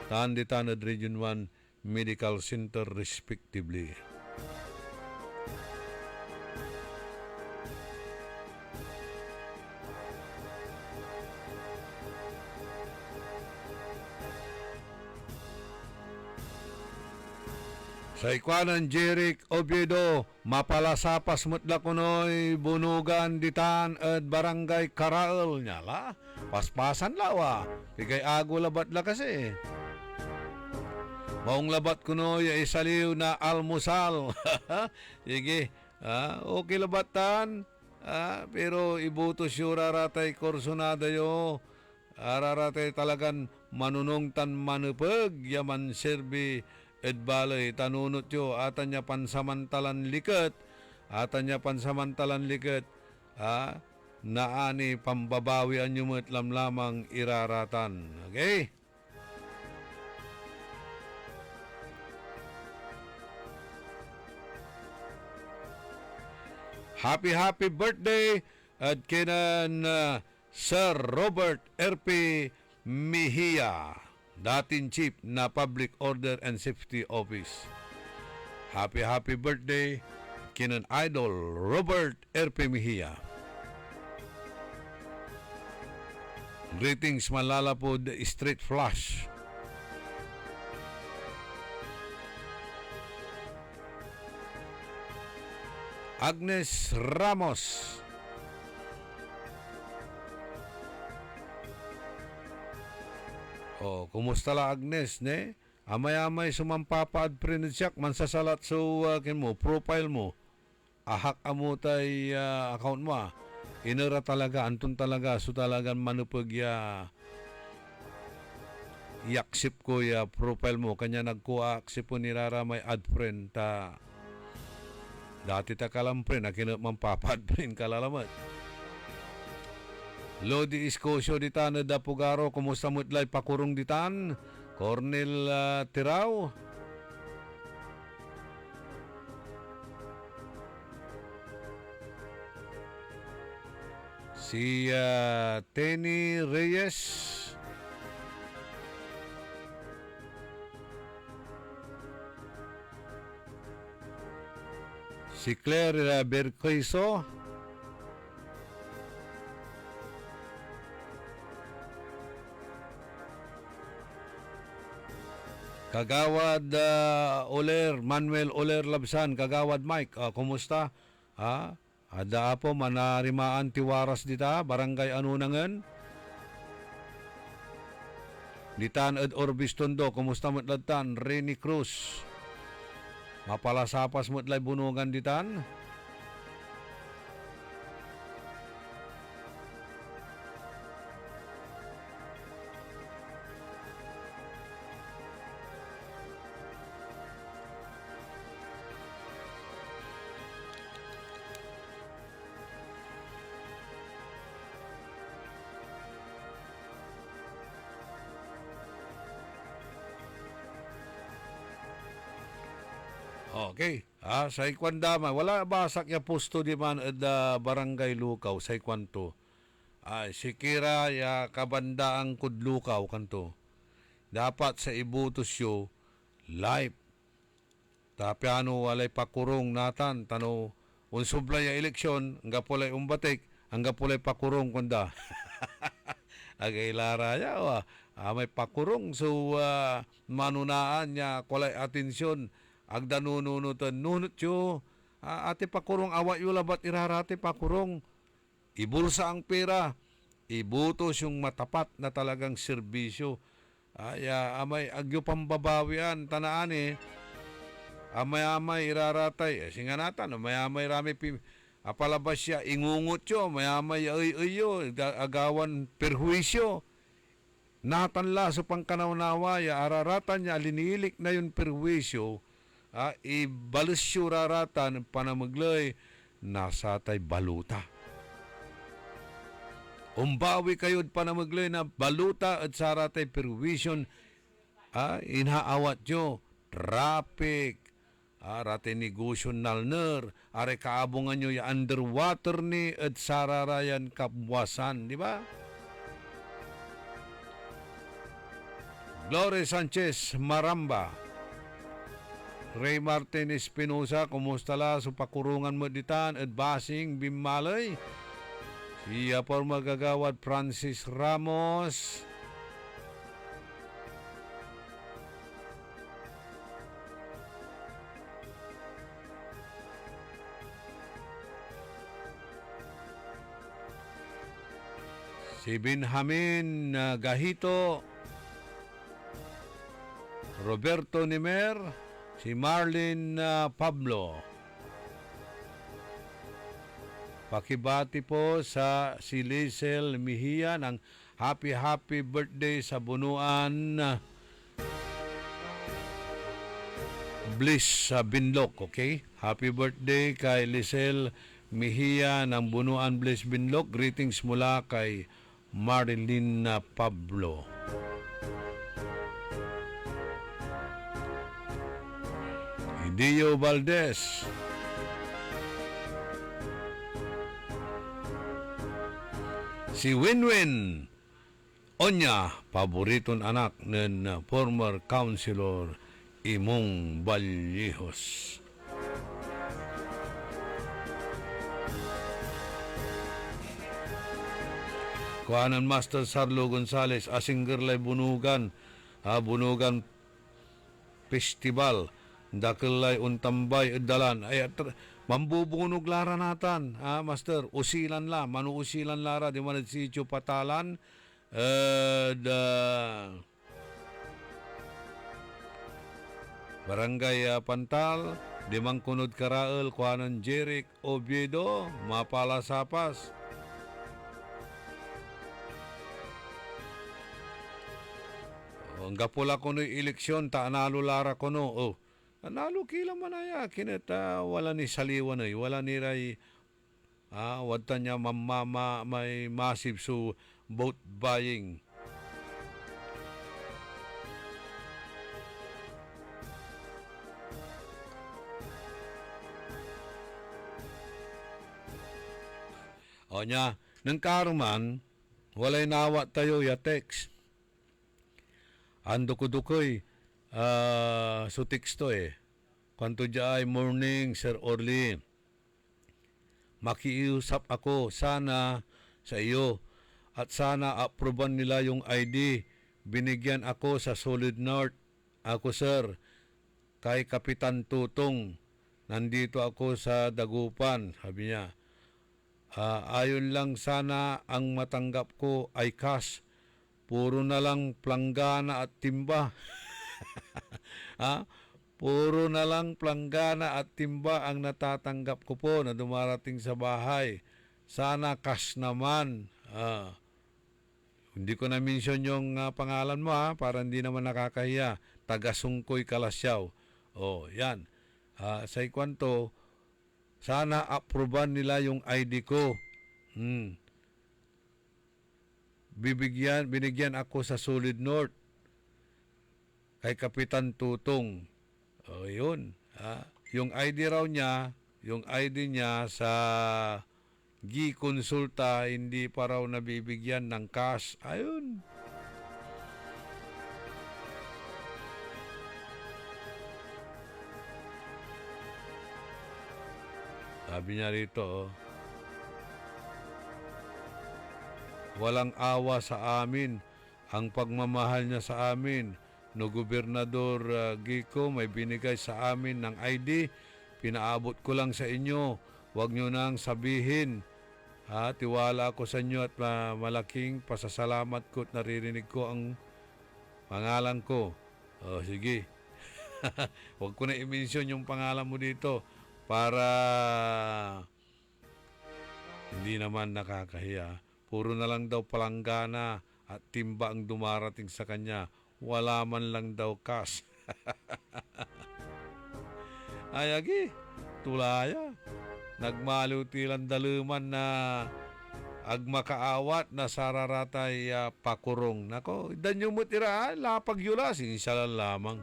Speaker 1: tan ditan at Region 1 Medical Center respectively. Sa ikwanan Jeric Oviedo, mapalasapas mutla kunoy bunugan ditan at barangay Karaal nyala. Paspasan lawa. Pigay ago labat la kasi. Maong labat kunoy isaliw na almusal. Sige, okay labatan. Pero ibuto syura ratay korsonada yo. Araratay talagan manunong tan manupag yaman serbi balay tanunot yo atan niya pansamantalan liket naani pambabawi anyo mo't lamlamang iraratan. Okay? Happy birthday at kinan Sir Robert R.P. Mejia, dating Chief na Public Order and Safety Office. Happy birthday kinan Idol Robert R.P. Mejia. Greetings Malalapod Street Flash. Agnes Ramos. Kumusta la Agnes, ne? Amay-amay sumampapaad prinitsyak, mansasalat so profile mo. Ahak amo tay account mo. Inera talaga, antun talaga, so talagang manupag yaksip ko profile mo. Kanya nagkuaksip po niraramay ad friend ta. Dati ta kalamprin, na kinamampapaad friend kalalamat. Lodi Iscosio ditan da Pugaro, kumusta mutlay pakurong ditan? Cornel Tirao. Si Tenny Reyes. Si Claire Bercoiso. Kagawad Oler, Manuel Oler Labsan, Kagawad Mike, kumusta? Ada po manarimaan tiwaras dita, barangay Anunangan. Ditan ed Orbis Tondo, kumusta matladtan? Rene Cruz. Mapalasapas motlay bunungan ditan. Okay. Sa ikwandama, wala basak ya pusto di man ed barangay Lukaw sa ikwanto. Sikira ya kabandaang kudlukaw kanto. Dapat sa ibutos yo live. Tapi walay pakurong natan tano unsubla ya eleksyon nga pulay umbatik hangga pulay pakurong kunda. Agailara ya may pakurong so manunaan niya kulay atensyon agda nununutan nunut yo ate pakurong awa yo labat irarate pakurong ibulsa ang pera ibutos yung matapat na talagang serbisyo amay agyo pambabawian tanaan amay iraratay singanatan amay rami apalabas siya ingungot yo mayamay yo agawan perhuisyo natanla sa pangkanawnawa ya araratan niya linilik na yung perhuisyo ibalusyo raratan panamaglay nasa tay baluta. Umbawi kayod panamaglay na baluta at saratay perwisyon inhaawat nyo traffic rate negosyo nalner are kaabungan nyo ya underwater ni at sararayan kapwasan, di ba? Gloria Sanchez Maramba, Ray Martin Espinosa, kumusta la sa pakurungan mo ditan at basing bimalay? Siya por magagawad Francis Ramos. Si Benjamin Gahito, Roberto Nimer, si Marlene Pablo. Pakibati po sa si Lizel Mejia ng happy birthday sa bunuan Bliss sa Binlok, okay? Happy birthday kay Lizel Mejia ng bunuan Bliss Binlok. Greetings mula kay Marlene Pablo. Dio Valdez, si Winwin Onya, paboritong anak ng former councilor Imong Valjijos. Kuanan Master Sarlo Gonzales, Asinggerlay Bunugan, Bunugan Festival, dakelay untambay dalan ay mambubunog lara natan master usilan la manuusilan lara di man sitio patalan barangay Pantal di mangkunod Karael kuanan Jeric Oviedo mapalasapas ang gapula ko no eleksyon ta analo lara ko no nalo kila manaya kineta wala ni saliwan wala ni ray wadta niya may massive so vote buying. O niya Nang karuman, walay nawa tayo ya text. Ando ko dukoy, so teksto Kwanto ay morning, Sir Orly. Makiusap ako sana sa iyo at sana aproban nila yung ID. Binigyan ako sa Solid North. Ako, sir, kay Kapitan Tutong. Nandito ako sa Dagupan, sabi niya. Ayon lang sana ang matanggap ko ay cash. Puro na lang planggana at timba. Puro na lang planggana at timba ang natatanggap ko po na dumarating sa bahay. Sana cash naman. Hindi ko na-mention yung pangalan mo para hindi naman nakakahiya. Taga-Sungkoy, Kalasyaw. Yan. Sa ikwanto, sana aproban nila yung ID ko. Binigyan ako sa Solid North kay Kapitan Tutong. Yun. Yung ID raw niya, yung ID niya sa Gi-Konsulta, hindi pa raw nabibigyan ng cash. Ayun. Sabi niya rito, walang awa sa amin ang pagmamahal niya sa amin. No Gobernador Gico, may binigay sa amin ng ID. Pinaabot ko lang sa inyo. Huwag nyo nang sabihin. Tiwala ako sa inyo at malaking pasasalamat ko at naririnig ko ang pangalan ko. Sige. Huwag ko na i-mention yung pangalan mo dito para hindi naman nakakahiya. Puro na lang daw palanggana at timba ang dumarating sa kanya. Wala man lang daw cash. Ayagi, tulaya. Nagmalutilan daluman na agmakaawat na sararatay pakurong. Nako, danyo mo tira, lapag yula, sinsalan lamang.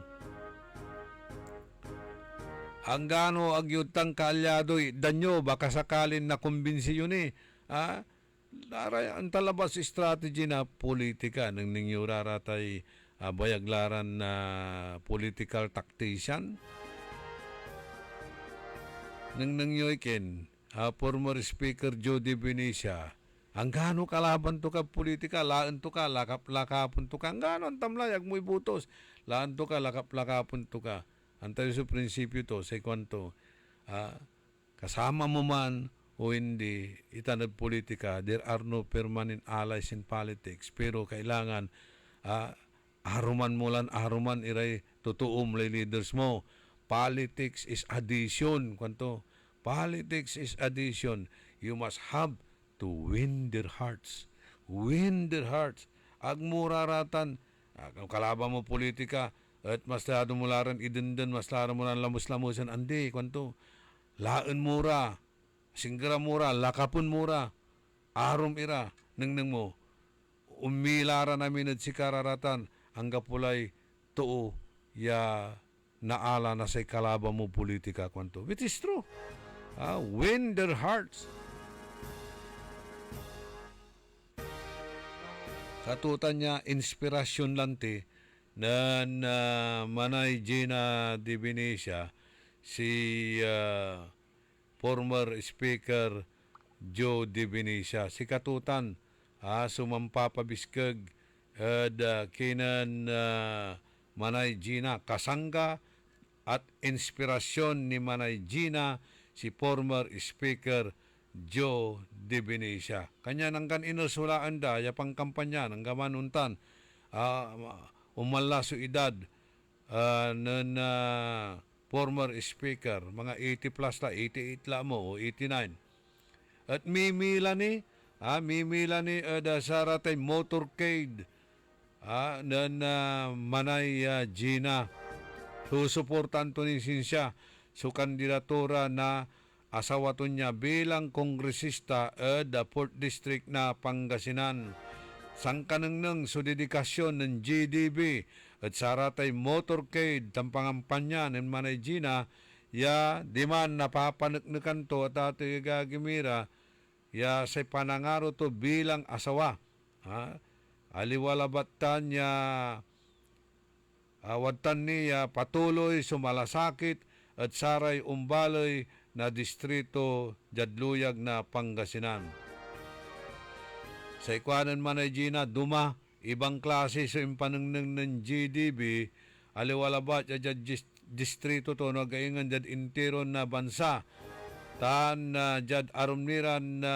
Speaker 1: Ang gano agyutang kaalyado, danyo, baka sakalin na kumbinsi yun ang talabas strategy na politika ng ninyo raratay bayaglaran na political tactician. Nang nangyoyken, former Speaker Jody Benicia, ang gano kalaban to ka politika, laan to ka, lakap-lakapon to ka, ang gano ang tamlayag mo'y butos, laan to ka, lakap-lakapon to ka. Antay sa prinsipyo to, sa ikwanto, kasama mo man o hindi, itanad politika, there are no permanent allies in politics, pero kailangan, aruman mo lang, aruman iray, tutuom lay leaders mo. Politics is addition. Kwanto? Politics is addition. You must have to win their hearts. Win their hearts. Agmuraratan. Kalaban mo politika at mas lado mo laran idindan, mas laro mo lang lamus-lamusan. Andi, kwanto? Laan mura. Singgara mura. Lakapon mura. Arom ira. Nang mo. Umilara namin at sikararatan. Ang kapulay tuo ya naala na say kalaban mo politika kwanto. Which is true. Win their hearts. Katutan niya, inspirasyon lang na Manay Gina de Benicia, si former Speaker Joe de Benicia. Si katutan, sumampapabiskag kinan Manay Gina, kasangga at inspirasyon ni Manay Gina, si former Speaker Joe de Benicia. Kanya nang kan inusulaan da, yapang kampanya, nang gamanuntan, umala su edad, former Speaker, mga 80 plus la, 88 la mo, o 89. At mimila ni saratay motorcade, Manay Gina. Susuportan to ni Sinsya su kandidatura na asawa to niya bilang kongresista da 4th District na Pangasinan. Sangkanang su dedikasyon ng GDB at saratay motorcade tampangampanya ng Manay Gina ya di man napapanagnakan to at ato gagimira ya sa panangaro to bilang asawa. Aliwalabatan niya wadtan niya patuloy sumalasakit at saray umbaloy na distrito Jadluyag na Pangasinan. Sa ikwanan man ay Gina, duma, ibang klase sa impanangnang ng GDB, aliwalabat ya distrito to nagaingan jad interon na bansa, taan na jad arumniran na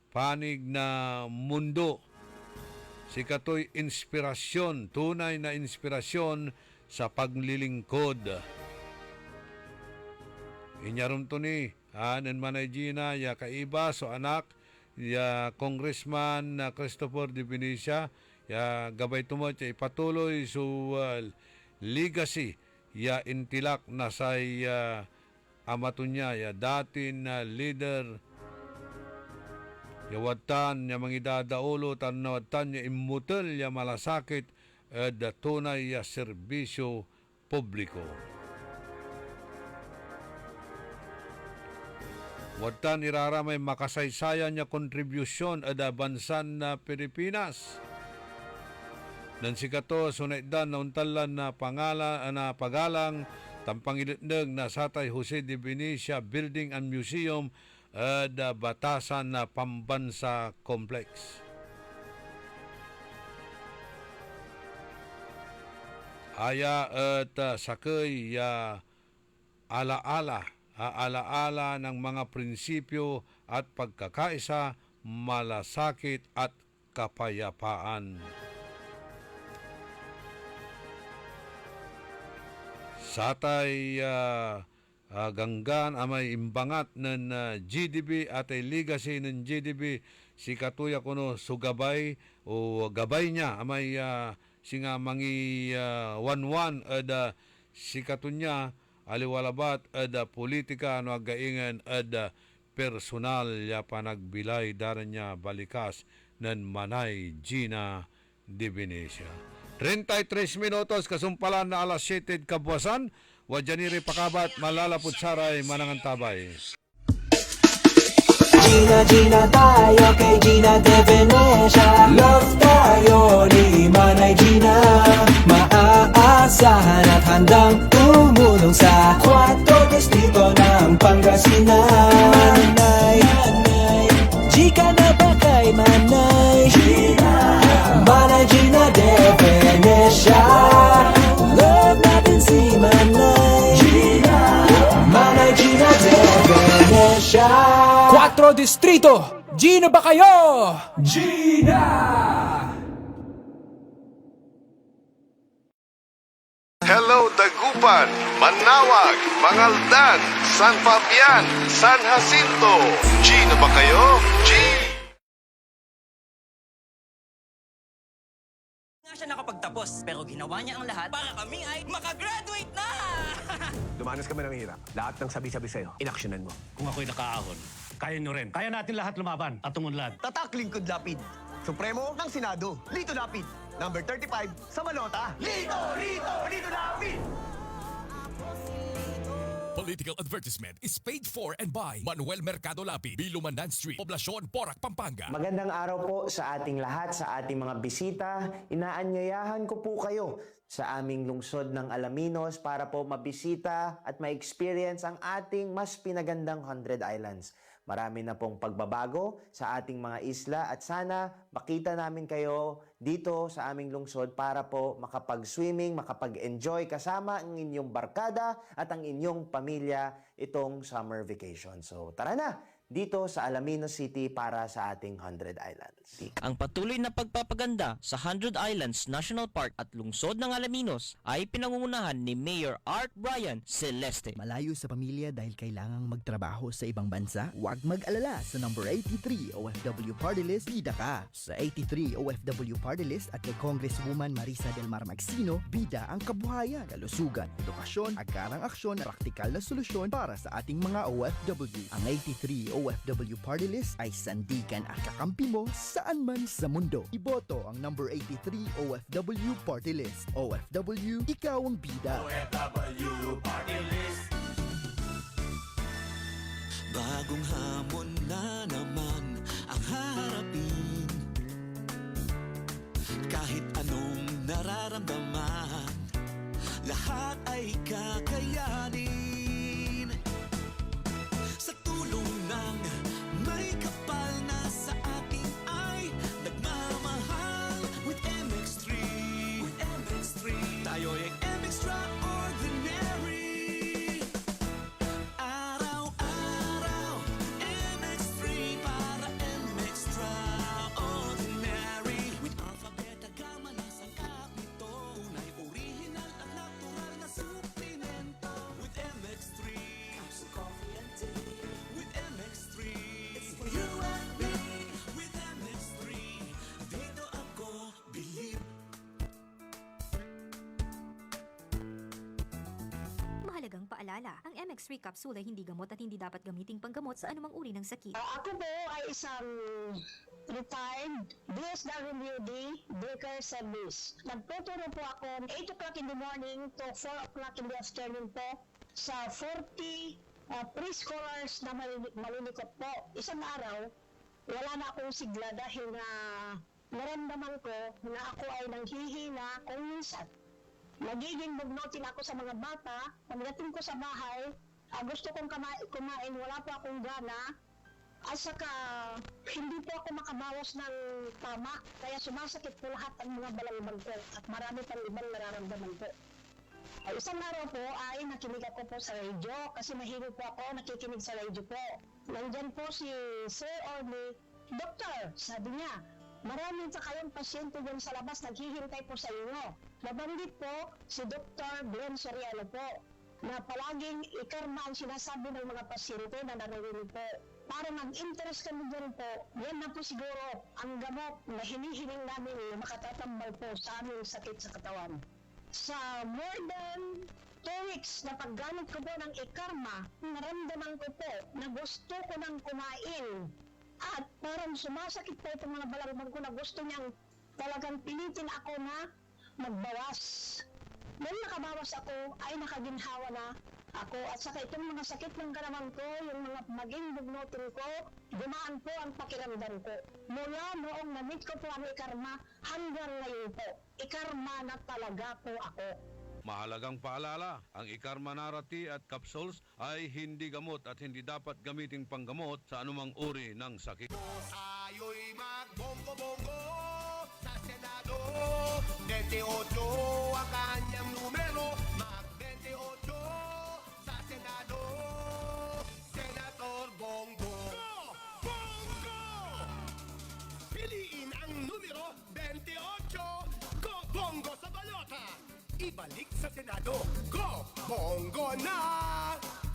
Speaker 1: panig na mundo. Si katoy inspirasyon, tunay na inspirasyon sa paglilingkod. Inyarum to ni, nan manay Gina, ya kaiba, so anak, ya Congressman Christopher de Benicia, ya gabay tumot, ya ipatuloy so legacy, ya intilak na say amatunya, ya dati na leader, ya watan, ya mangidadaulo, tan na watan, ya imutel, ya malasakit, da tunay ya serbisyo publiko. Watan iraramay makasaysayan niya kontribusyon ada bansan na Pilipinas. Nan sikato sunaidan na untalan na pagalang tampangilitneg na Satay Jose de Benicia Building and Museum ada batasan na pambansa complex. Aya at sakay alaala ng mga prinsipyo at pagkakaisa, malasakit at kapayapaan. Satay ganggan amay imbangat ng GDB at ay legacy ng GDB si katuya kuno sugabay o gabay niya amay singa mangi wanwan ada si katunya aliwalabat ada politika no againgan ada personal ya panagbilay daran niya balikas nan manay Gina de Benicia. 33 minutos kasumpalan na alas 7 kabuasan, wajaniri pakabat malalapot saray manangan tabay.
Speaker 2: Gina tayo kay Gina de Venecia. Love tayo ni Manay Gina. Maaasahan at handang tumulong sa 4 distrito ng Pangasinan. Manay, Gika na ba kay Manay Gina? Manay Gina de Venecia. Love natin si Manay Gina. Manay Gina de Venecia.
Speaker 13: 4 distrito, Gina ba kayo?
Speaker 2: Gina!
Speaker 4: Hello, Dagupan, Manawag, Mangaldan, San Fabian, San Jacinto. Gina ba kayo?
Speaker 14: Nga siya nakapagtapos, pero ginawa niya ang lahat para kami ay makagraduate na!
Speaker 5: Dumanas kami ng hirap. Lahat ng sabi-sabi sa'yo, inaksyonan mo.
Speaker 15: Kung ako'y nakaahon, kaya nyo rin. Kaya natin lahat lumaban at tumunlad.
Speaker 16: Tatak Lingkod Lapid. Supremo ng Senado, Lito Lapid. Number 35 sa Malota. Lito Lapid!
Speaker 17: Political advertisement is paid for and by Manuel Mercado Lapid, Bilumandan Street, Poblacion, Porac, Pampanga.
Speaker 18: Magandang araw po sa ating lahat, sa ating mga bisita. Inaanyayahan ko po kayo sa aming lungsod ng Alaminos para po mabisita at ma-experience ang ating mas pinagandang 100 Islands. Marami na pong pagbabago sa ating mga isla at sana makita namin kayo dito sa aming lungsod para po makapag-swimming, makapag-enjoy kasama ang inyong barkada at ang inyong pamilya itong summer vacation. So tara na! Dito sa Alaminos City para sa ating 100 Islands.
Speaker 14: Ang patuloy na pagpapaganda sa 100 Islands National Park at lungsod ng Alaminos ay pinangungunahan ni Mayor Art Brian Celeste.
Speaker 19: Malayo sa pamilya dahil kailangang magtrabaho sa ibang bansa? Huwag mag-alala sa number 83 OFW Party List, bida ka. Sa 83 OFW Party List at kay Congresswoman Marisa Del Mar Magsino, bida ang kabuhayan, kalusugan, edukasyon, agarang aksyon, praktikal na solusyon para sa ating mga OFW. Ang 83 OFW Party List ay sandigan at kakampi mo saan man sa mundo. Iboto ang number 83 OFW Party List. OFW, ikaw ang bida.
Speaker 3: OFW Party List.
Speaker 20: Bagong hamon na naman,
Speaker 2: nararamdaman, lahat ay kakayanin. Sa tulong ng may kapal na sa akin ay nagmamahal with MX3. With MX3, tayo'y extraordinary. Araw-araw, MX3 para extraordinary. With alphabet, gama na sangkap nito, tunay, original at natural na suplemento. With MX3, capsule, coffee and tea. With MX3, it's for you and me. With MX3, dito ako believe.
Speaker 20: Mahalagang paalala, ang MX3 capsule ay hindi gamot at hindi dapat gamiting panggamot sa anumang uri ng sakit.
Speaker 21: Ako po ay isang retired DSWD Baker Service. Nagtuturo po ako 8 o'clock in the morning to 4 o'clock in the afternoon po sa 40 preschoolers na malilikot po. Isang araw, wala na akong sigla dahil na naramdaman ko na ako ay nanghihina kung minsan. Nagiging bugnutin ako sa mga bata. Pagdating ko sa bahay, gusto kong kumain, wala pa akong gana. At saka, hindi po ako makabawas ng tama. Kaya sumasakit po lahat ang mga balangban ko. At marami pang ibang nararamdaman po. Isang araw po ay nakinig ako po sa radio. Kasi mahilig po ako nakikinig sa radio po. Nandyan po si Sir Orly. Doktor, sabi niya, maraming sa kayong pasyente dyan sa labas naghihintay po sa inyo. Nabanggit po si Dr. Glenn Soriano po na palaging ikarma ang sinasabi ng mga pasyente na narinig po. Para mag-interest kami dyan po, yan na po siguro ang gamot na hinihiling namin makatatambal po sa aming sakit sa katawan. Sa more than 2 weeks na paggamit ko po ng ikarma, naramdaman ko po na gusto ko nang kumain. At parang sumasakit po itong mga balangban ko na gusto niyang talagang pilitin ako na magbawas. Nung nakabawas ako, ay nakaginhawa na ako. At saka itong mga sakit ng katawan ko, yung mga maging bugnutin ko, gumaan po ang pakiramdam ko. Mula noong na-meet ko po ang ikarma, hanggang ngayon po, ikarma na talaga po ako.
Speaker 1: Mahalagang paalala, ang Ikarma Narati at capsules ay hindi gamot at hindi dapat gamiting panggamot sa anumang uri ng sakit.
Speaker 5: Tayo'y magbonggo-bongo sa Senado. 28 ang kanyang numero. Mag-28 sa Senado. Senator Bongo. Go! Bongo! Piliin ang numero 28. Go Bongo sa balota. Ibalik sa Senado. Go Bongo na!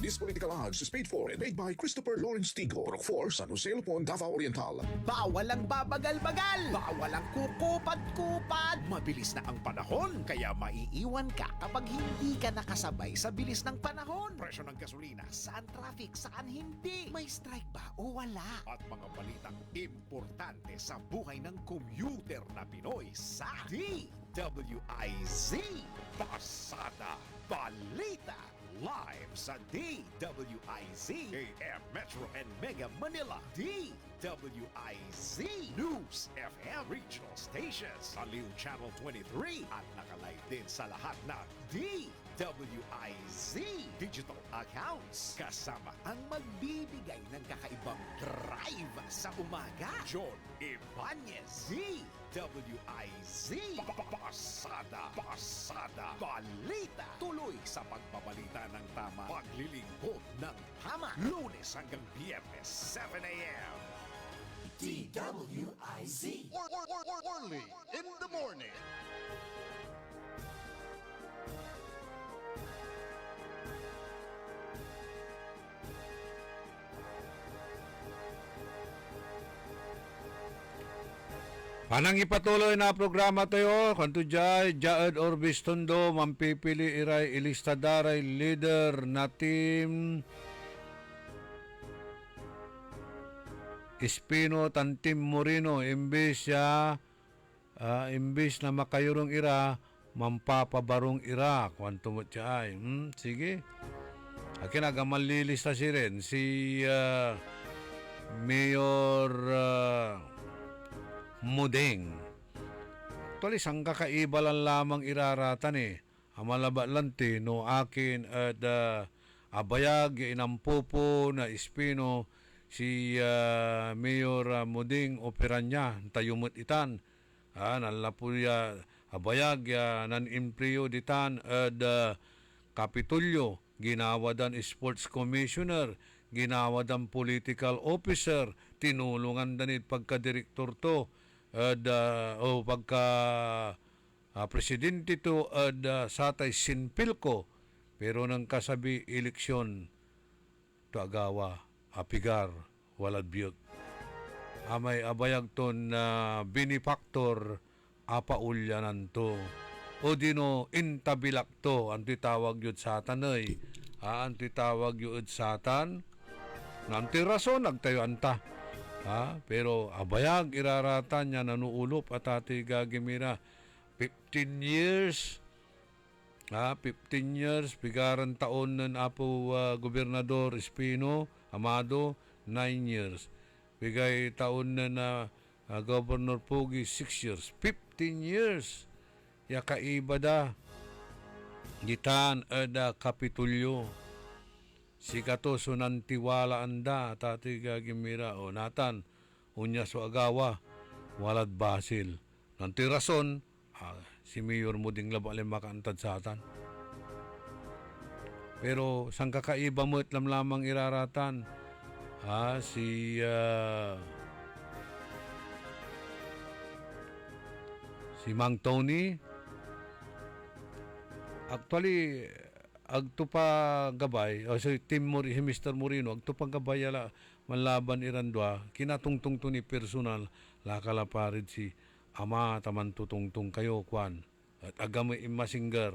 Speaker 22: This political ads is paid for and made by Christopher Lawrence Tigo, Rock 4, San Jose, Lupon, Davao Oriental.
Speaker 5: Bawal ang babagal-bagal. Bawal ang kukupad-kupad. Mabilis na ang panahon, kaya maiiwan ka kapag hindi ka nakasabay sa bilis ng panahon. Presyo ng gasolina, saan traffic, saan hindi. May strike ba o wala? At mga balitang importante sa buhay ng commuter na Pinoy sa DWIZ. Pasada Balita. Live sa DWIZ AM Metro and Mega Manila. DWIZ News FM Regional Stations. Aliw Channel 23 at nakalive din sa lahat ng DWIZ digital accounts. Kasama ang magbibigay ng kakaibang drive sa umaga. John Ibanez. DWIZ Pasada Balita. Tuloy sa pagbabalita ng tama, paglilingkod ng tama. Lunes hanggang Biyernes, 7 a.m. DWIZ.
Speaker 22: Early in the morning.
Speaker 1: Panang ipatuloy na programa tayo, kanto jay, Jaed Orbis Tondo, mampipili iray ilistadaray leader na team Espino Tantim Moreno, imbis na makayurong ira, mampapabarong ira, kwanto mo jay. Sige. Akin agaman lilista si rin, si Mayor Mudeng. Actually, sang kakaiba lang lamang iraratan Amalaba lanti no akin at abayag inampupo na Espino si Mayor Muding Operanya tayumot itan. Nalapuya abayag nan impriyo ditan at Kapitulyo ginawadan sports commissioner, ginawadan political officer, tinulungan danit pagka-direktor to, o pagka presidente to, satay sinpil ko, pero nang kasabi eleksyon, to agawa, apigar, walad biyot. Amay abayag to na benefactor, apaulyanan to. O dino intabilak to ang titawag yun satan ang titawag yun satan nanti rason nagtayo anta pero abayag iraratan niya nanuulop at ati gagimira 15 years 15 years pigaran taon ng apo gobernador Espino Amado 9 years bigay taon na Governor Pogi 6 years 15 years ya kaiba da gitan ada Kapitulyo si kato sunantiwala anda tati gagimira o natan unya so agawa walad basil nanti rason si Mayor Muding Labale makaantad sa atan pero sang kakaiba mo itlam lamang iraratan si Mang Tony actually agtupa gabay o si Mr. Moreno agtupa gabay ala manlaban irandwa kinatungtung to ni personal lakalaparid si ama taman tutungtung kayo kwan at agamay imasinggar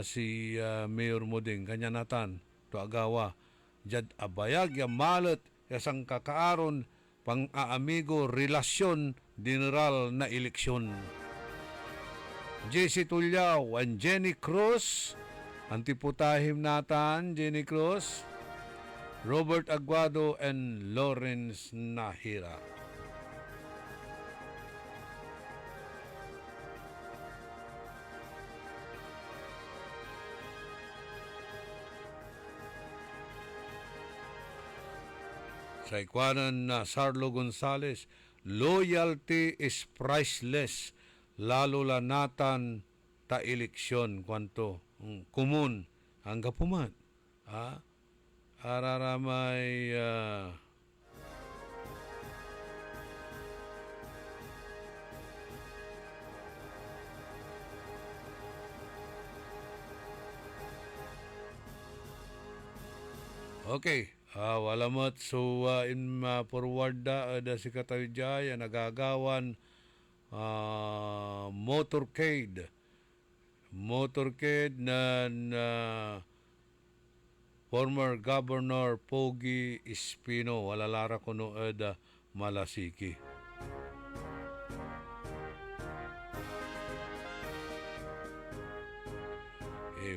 Speaker 1: si Mayor Muding kanyanatan to agawa jad abayag ya malet ya sang kakaaron pang aamigo relasyon general na eleksyon. JC Tulyao and Jenny Cruz, antiputahim natan Jenny Cruz, Robert Aguado and Lawrence Nahira. Sa ikwanan na Sarlo Gonzales, loyalty is priceless, lalo lanatan ta eleksyon kwanto kumun ang gapumat. Araramay okay. Walamat so in forward da si Katawidjaya nagagawan motorcade na former Governor Pogi Espino walalara kuno Malasiki.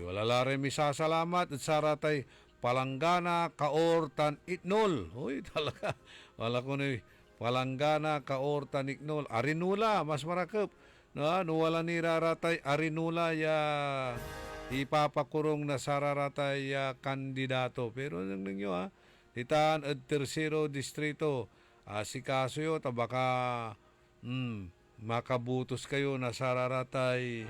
Speaker 1: Walalara mi sasalamat at saratay Palanggana Kaortan Itnol. Uy, talaga. Wala ko na Palanggana Kaortan Itnol. Arinula, mas marakap. Wala ni raratay Arinula ya ipapakurong na sararatay kandidato. Pero nang ninyo itaan at tersero distrito. Si kaso yun, baka makabutos kayo na sararatay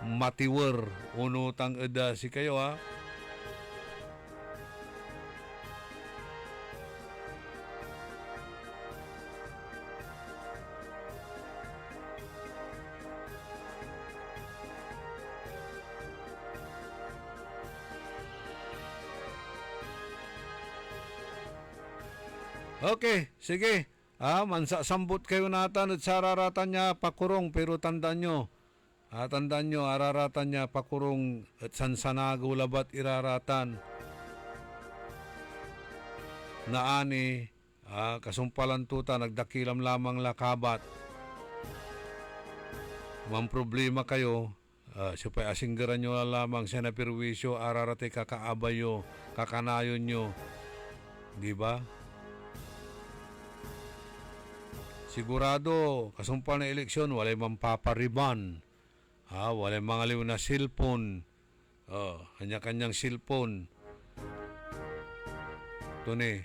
Speaker 1: matiwer. Unutang eda si kayo Okay, sige. Mansasambot kayo natan at sararatan niya pakurong pero tandaan nyo, araratan niya pakurong at sansanago labat iraratan. Naani, kasumpalan tuta, nagdakilam lamang lakabat. Mang problema kayo, supay asinggaran nyo lamang siya na perwisyo, ararate kakaabayo, kakanayon nyo. Di ba? sigurado kasumpal na eleksyon walay mampapariban. Walay mga liw na cellphone. Kanya-kanyang cellphone. Ito ni.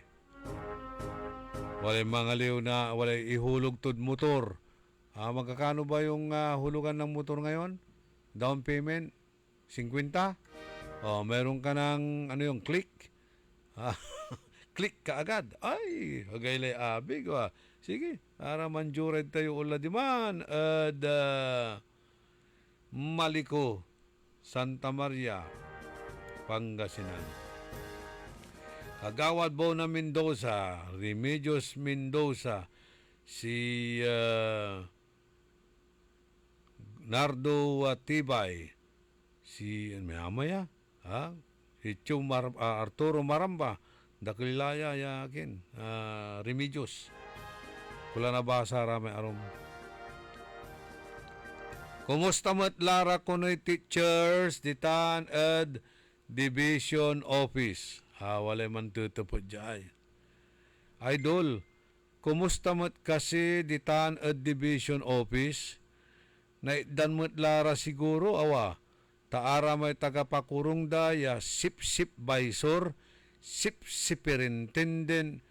Speaker 1: Walay mga liw na walay ihulog tod motor. Magkakano ba yung hulugan ng motor ngayon? Down payment? 50? Meron ka ng yung click. Click ka agad. Ay, hagaylay abig. Sige, para manjured tayo ula di man. Maliko, Santa Maria, Pangasinan. Kagawad Bona Mendoza, Remedios Mendoza, si Nardo Tibay, si Mayamaya, si Arturo Maramba, dakilaya yakin, Remedios. Kula na basa rame arom. Kumusta mat Lara kunoy teachers ditan ed division office. Walay man tutupod dyan. Idol, kumusta mat kasi ditan ed division office? Naitdan mat Lara siguro awa. Taara may tagapakurong daya, sip-sip visor, sip-superintendent,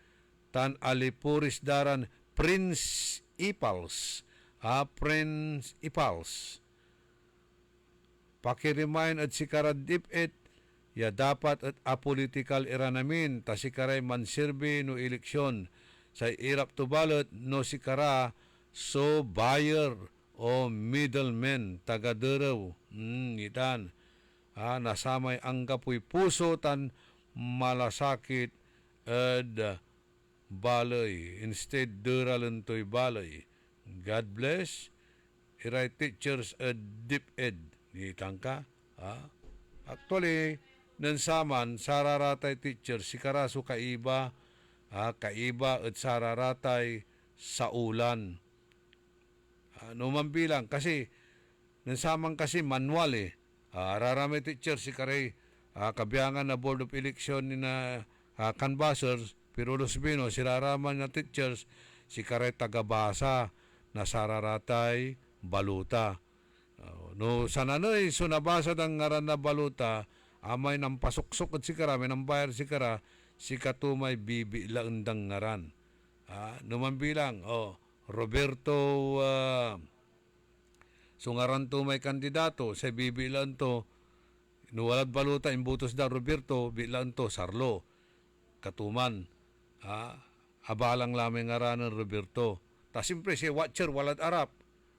Speaker 1: tan alipuris daran, Prince Ipals. Prince Ipals. Pakiremind at sikarad dipit, ya dapat at apolitical era namin, ta sikaray mansirbi no eleksyon. Sa irap to ballot, no sikara, so buyer o middleman, tagadaraw. Itan. Nasamay ang kapoy puso tan malasakit ed balay. Instead, duralan to'y balay. God bless. Iray teachers ed deep ed. Itang ka. Actually, nansaman, sararatay teacher, si karaso kaiba, kaiba at sararatay sa ulan. Numambilang, kasi, nansaman kasi manual rarami teacher, si karay, kabiyangan na Board of Election ni na canvassers, pero Losbino, si raraman na teachers, si karay tagabasa, na sararatay baluta. No, sananoy, so nabasa ng ngaran na baluta, amay nang pasuksok at sikara, may nang bayar sikara, si katumay bibi laundang ngaran. Numan bilang, Roberto, sungaran to may kandidato, sa bibi lang to, nuwalad baluta, imbutos da Roberto, bilang to, Sarlo, katuman. Abalang lamang ngaranan Roberto. Ta simpre si watcher walad arap.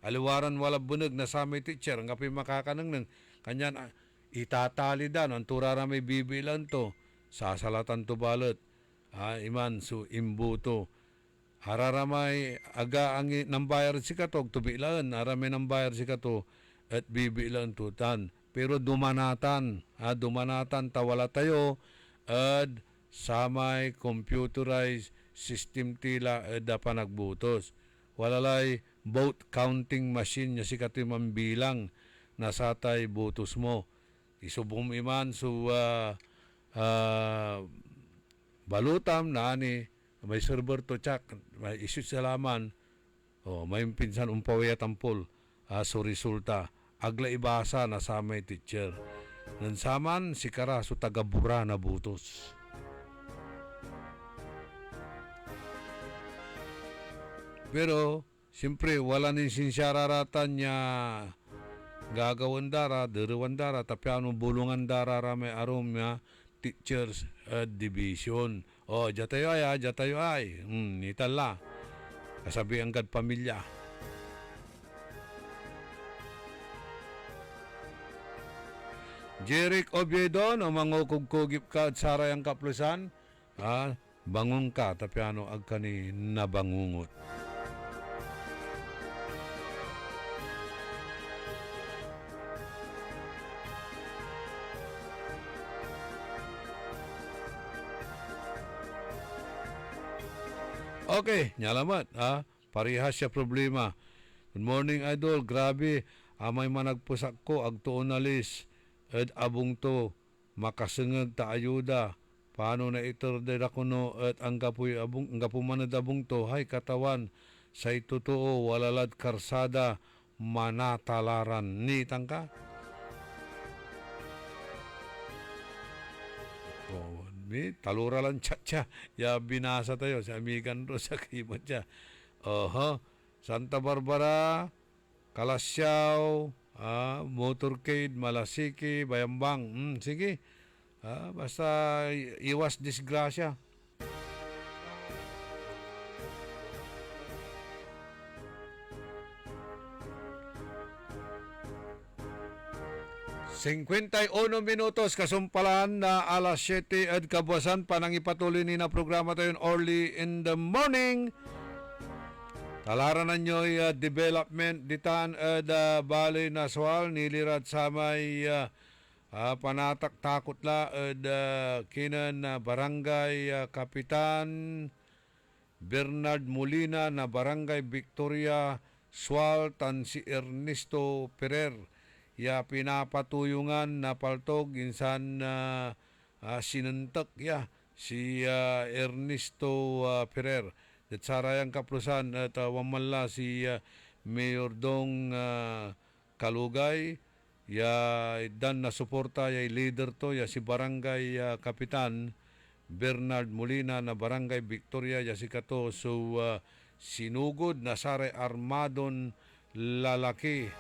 Speaker 1: Aliwaran walad bunag na sa may teacher. Ang kapi makakanang kanyan itatali dan. Ang turara may bibilan to. Sasalatan to balot. Iman su imbuto. Hararamay aga ang nambayar si katog tubilan. Haramay nambayar si kato at bibilan to tan. Pero dumanatan. Dumanatan tawala tayo. At samay computerized system tila da panagbutos. Walalay vote counting machine niya si katimang bilang nasatay butos mo. Isubong iman so balutam na ani may server to check, may issue sa laman, may pinsan umpawaya tampol, so resulta agla ibasa na sa may teacher. Nansaman si kara so tagabura na butos. Pero, siyempre, wala nin sinsyararatan niya gagawan dara, darawan dara, tapyano bulungan dara rame arom niya teachers division. Jatayo ay. Nitala. Kasabi ang gad pamilya. Jeric Oviedo, no mangukog-kugip ka at saray ang kaplusan, bangon ka, tapyano agkani nabangungot. Okay, nyalamat. Parihas siya problema. Good morning, Idol. Grabe, amay managpusak ko, agtuon na lis. Ed abong to, makasengag ta ayuda. Paano na iterde ako no, at ang kapuy abong, ang kapumanad abong to, hay katawan, Say totoo, walalad karsada, manatalaran. Nitang ka? Oh, talura lang tsa. Ya binasa tayo sa amigan ro sa kimot siya. Santa Barbara, Kalasyaw, Motorcade, Malasiki, Bayambang. Sige. Basta iwas disgrasya. minutos kasumpalan na alas 7 at kabuasan pa nang ipatuloy ni na programa tayo early in the morning. Talaran na nyo development ditan at Balay Naswal nilirad sa may panatak takot la at kinan barangay Kapitan Bernard Molina na barangay Victoria Swal tan si Ernesto Ferrer. Ya pinapatuyungan na paltog insan sinuntok si Ernesto Ferrer. At sarayang kaplusan at wamala si Mayor Dong Kalugay. Ya dan na suporta ya leader to ya si barangay Kapitan Bernard Molina na barangay Victoria ya si kato so sinugod na sare armadon lalaki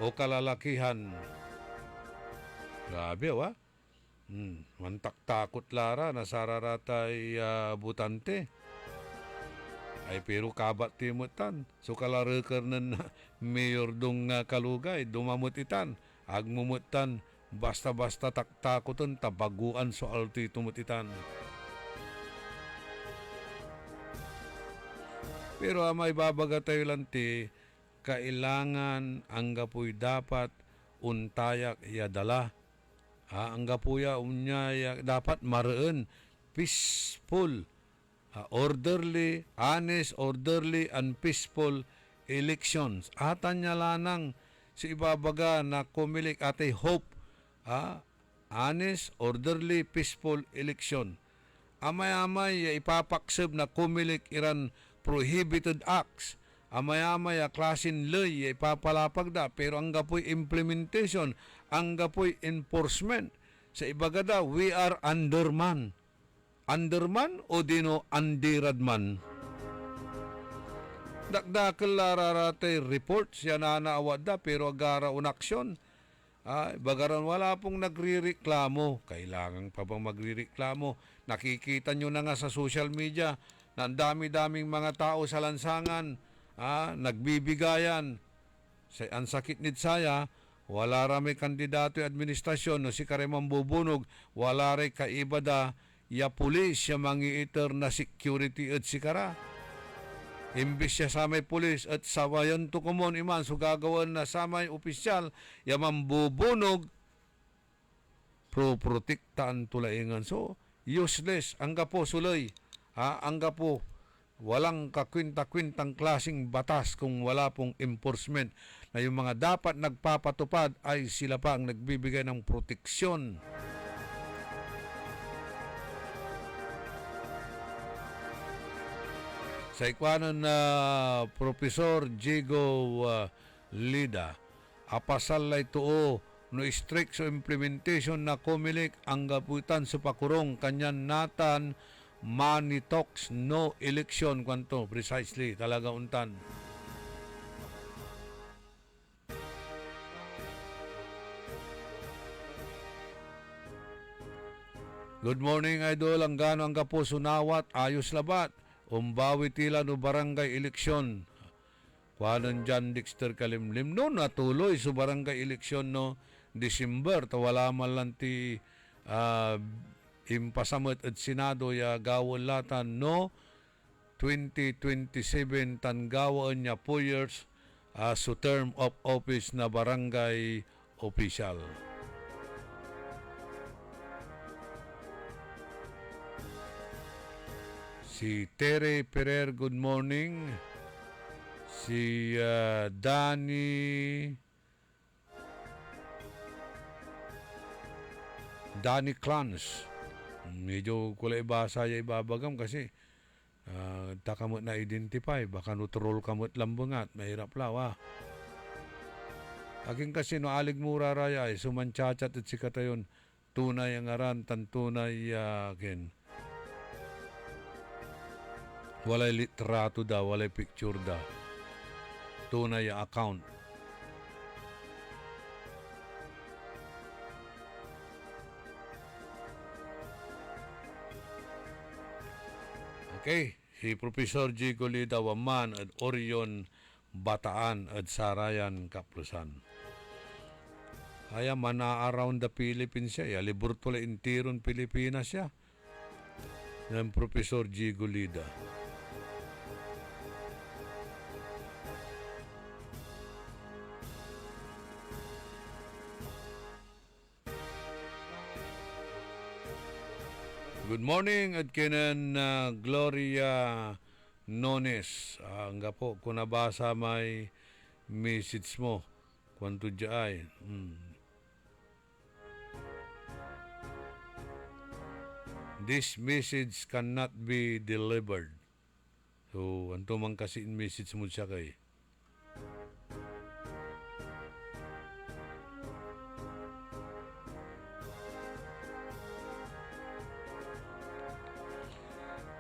Speaker 1: o kalalakihan. Grabe, mantak-takot lara, nasararatay butante. Ay pero kabat timutan. So kalaraker na Mayor Dong Kalugay, dumamot itan. Agmumutan, basta-basta taktakotan, tabaguan so alti tumutitan. Pero may babaga tayo lanti, kailangan ang gapoy dapat untayak yadala. Ang gapuya unya dapat mareen peaceful, orderly, honest, orderly and peaceful elections. Atan niya lanang si ibabaga na kumilik ate hope, honest, orderly, peaceful election. Amay-amay ipapaksab na kumilik iran prohibited acts. Amay-amay klasin lay ipapalapag da pero ang gapoy implementation, ang gapoy enforcement. Sa ibagada, we are underman. Underman o dino andiradman? Dakdakal lararate report siya na naawad da pero agara unaksyon. Bagaran wala pong nagrireklamo. Kailangan pa bang magrireklamo? Nakikita nyo na nga sa social media na ang dami-daming mga tao sa lansangan nagbibigayan. Ang sakit nid saya, wala rami kandidato yung administrasyon no si karemang bubunog, wala rin kaibada ya pulis ya mangiiter na security at sikara. Imbis siya sa may pulis at sawayan to kumon iman so gagawan na sa may opisyal ya mambubunog pro-protektaan tulaingan. So, useless. Ang gapo sulay. Ang gapo walang kakwinta-kwintang klasing batas kung wala pong enforcement na yung mga dapat nagpapatupad ay sila pa ang nagbibigay ng proteksyon. Sa ikwanan na Professor Jigo Lida, apasal lay tuo no strict so implementation na kumilik ang gaputan sa pakurong kanyan natan money talks, no election kwanto. Precisely, talaga untan. Good morning, Idol. Ang gano ang kapuso nawat, ayos labat. Umbawi tila no barangay eleksyon. Kwanan dyan, Dexter Kalimlim. No, natuloy sa barangay eleksyon no December. Tawala man lang ti impasamot at Senado ya gawon latan no 2027 tan gawon niya 4 years so term of office na barangay official. Si Tere Ferrer, good morning. Si Danny Clans. Medyo kulay basa ya ibabagam kasi Ta kamot na identify, baka nutrol kamot lambungat, mahirap lawa. Aking kasi no alig mura raya, sumanchachat at sikatayon, tunay ang aran, tan tunay ken. Walay litrato da, walay picture da. Tunay account. Okay, si Professor G. Golida Waman at Orion Bataan at Sarayan Kaplusan. Kaya mana around the Philippines siya. Libur tula intiron Pilipinas siya. Ng Professor G. Golida. Good morning at kinan Gloria Nones. Nga po, kung nabasa may message mo. Kwanto dyan. This message cannot be delivered. So, anto man kasi message mo siya kay.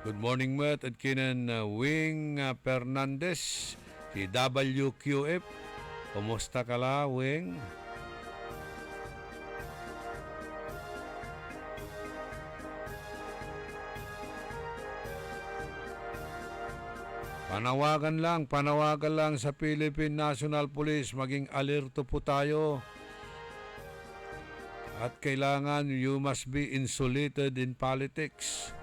Speaker 1: Good morning, Matt. At kinan Wing Fernandez, si WQF. Kumusta ka la, Wing? Panawagan lang sa Philippine National Police. Maging alerto po tayo. At kailangan you must be insulated in politics.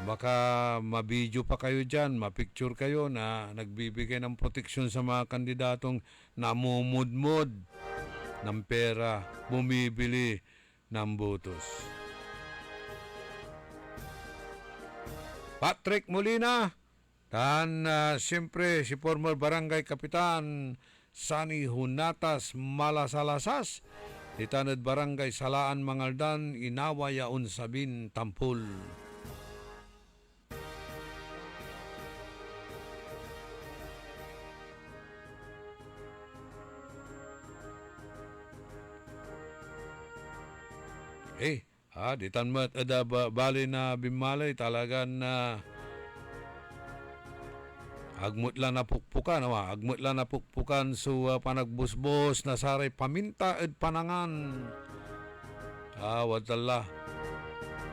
Speaker 1: Baka mabidyo pa kayo dyan, mapicture kayo na nagbibigay ng proteksyon sa mga kandidatong namumudmod ng pera, bumibili ng botos. Patrick Molina, siyempre si former barangay kapitan Sani Hunatas Malasalasas, itanad barangay Salaan Mangaldan, Inawa Yaon Sabin Tampul. Ditan mat ada bali na bimalay talagan na agmut lang na pukpukan so panagbusbos na saray paminta ed panangan. Wadala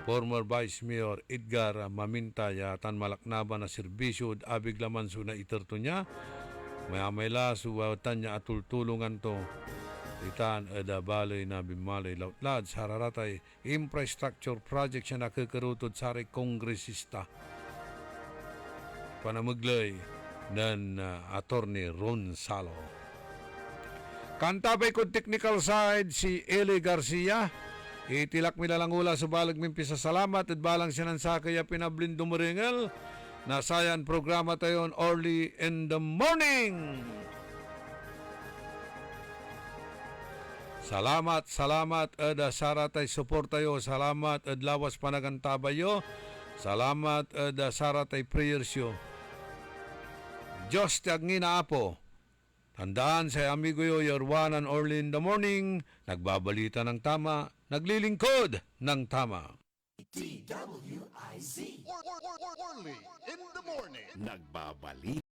Speaker 1: former Vice Mayor Edgar Maminta yatan malaknaba na serbisyo ed abig laman so na iterto niya. Mayamay so watan niya atultulungan to. Itan ada balay na bimalay lautlad sa hararatay infrastructure project siya nakakarutot sa kongresista panamuglay ng attorney Ron Salo. Kantabay ko technical side si Eli Garcia. Itilak milalang ula sa balag mimpisa salamat at balang sinan sa kaya pinablindo maringal. Nasayan programa tayo early in the morning. Salamat ada saratay support tayo. Salamat ad lawas panagantabayo. Salamat ada saratay prayers yo. Diyos tiyag apo. Tandaan sa amigo yo, your one and early in the morning, nagbabalita ng tama, naglilingkod ng tama.
Speaker 22: DWIZ. Early in the morning. Nagbabalita.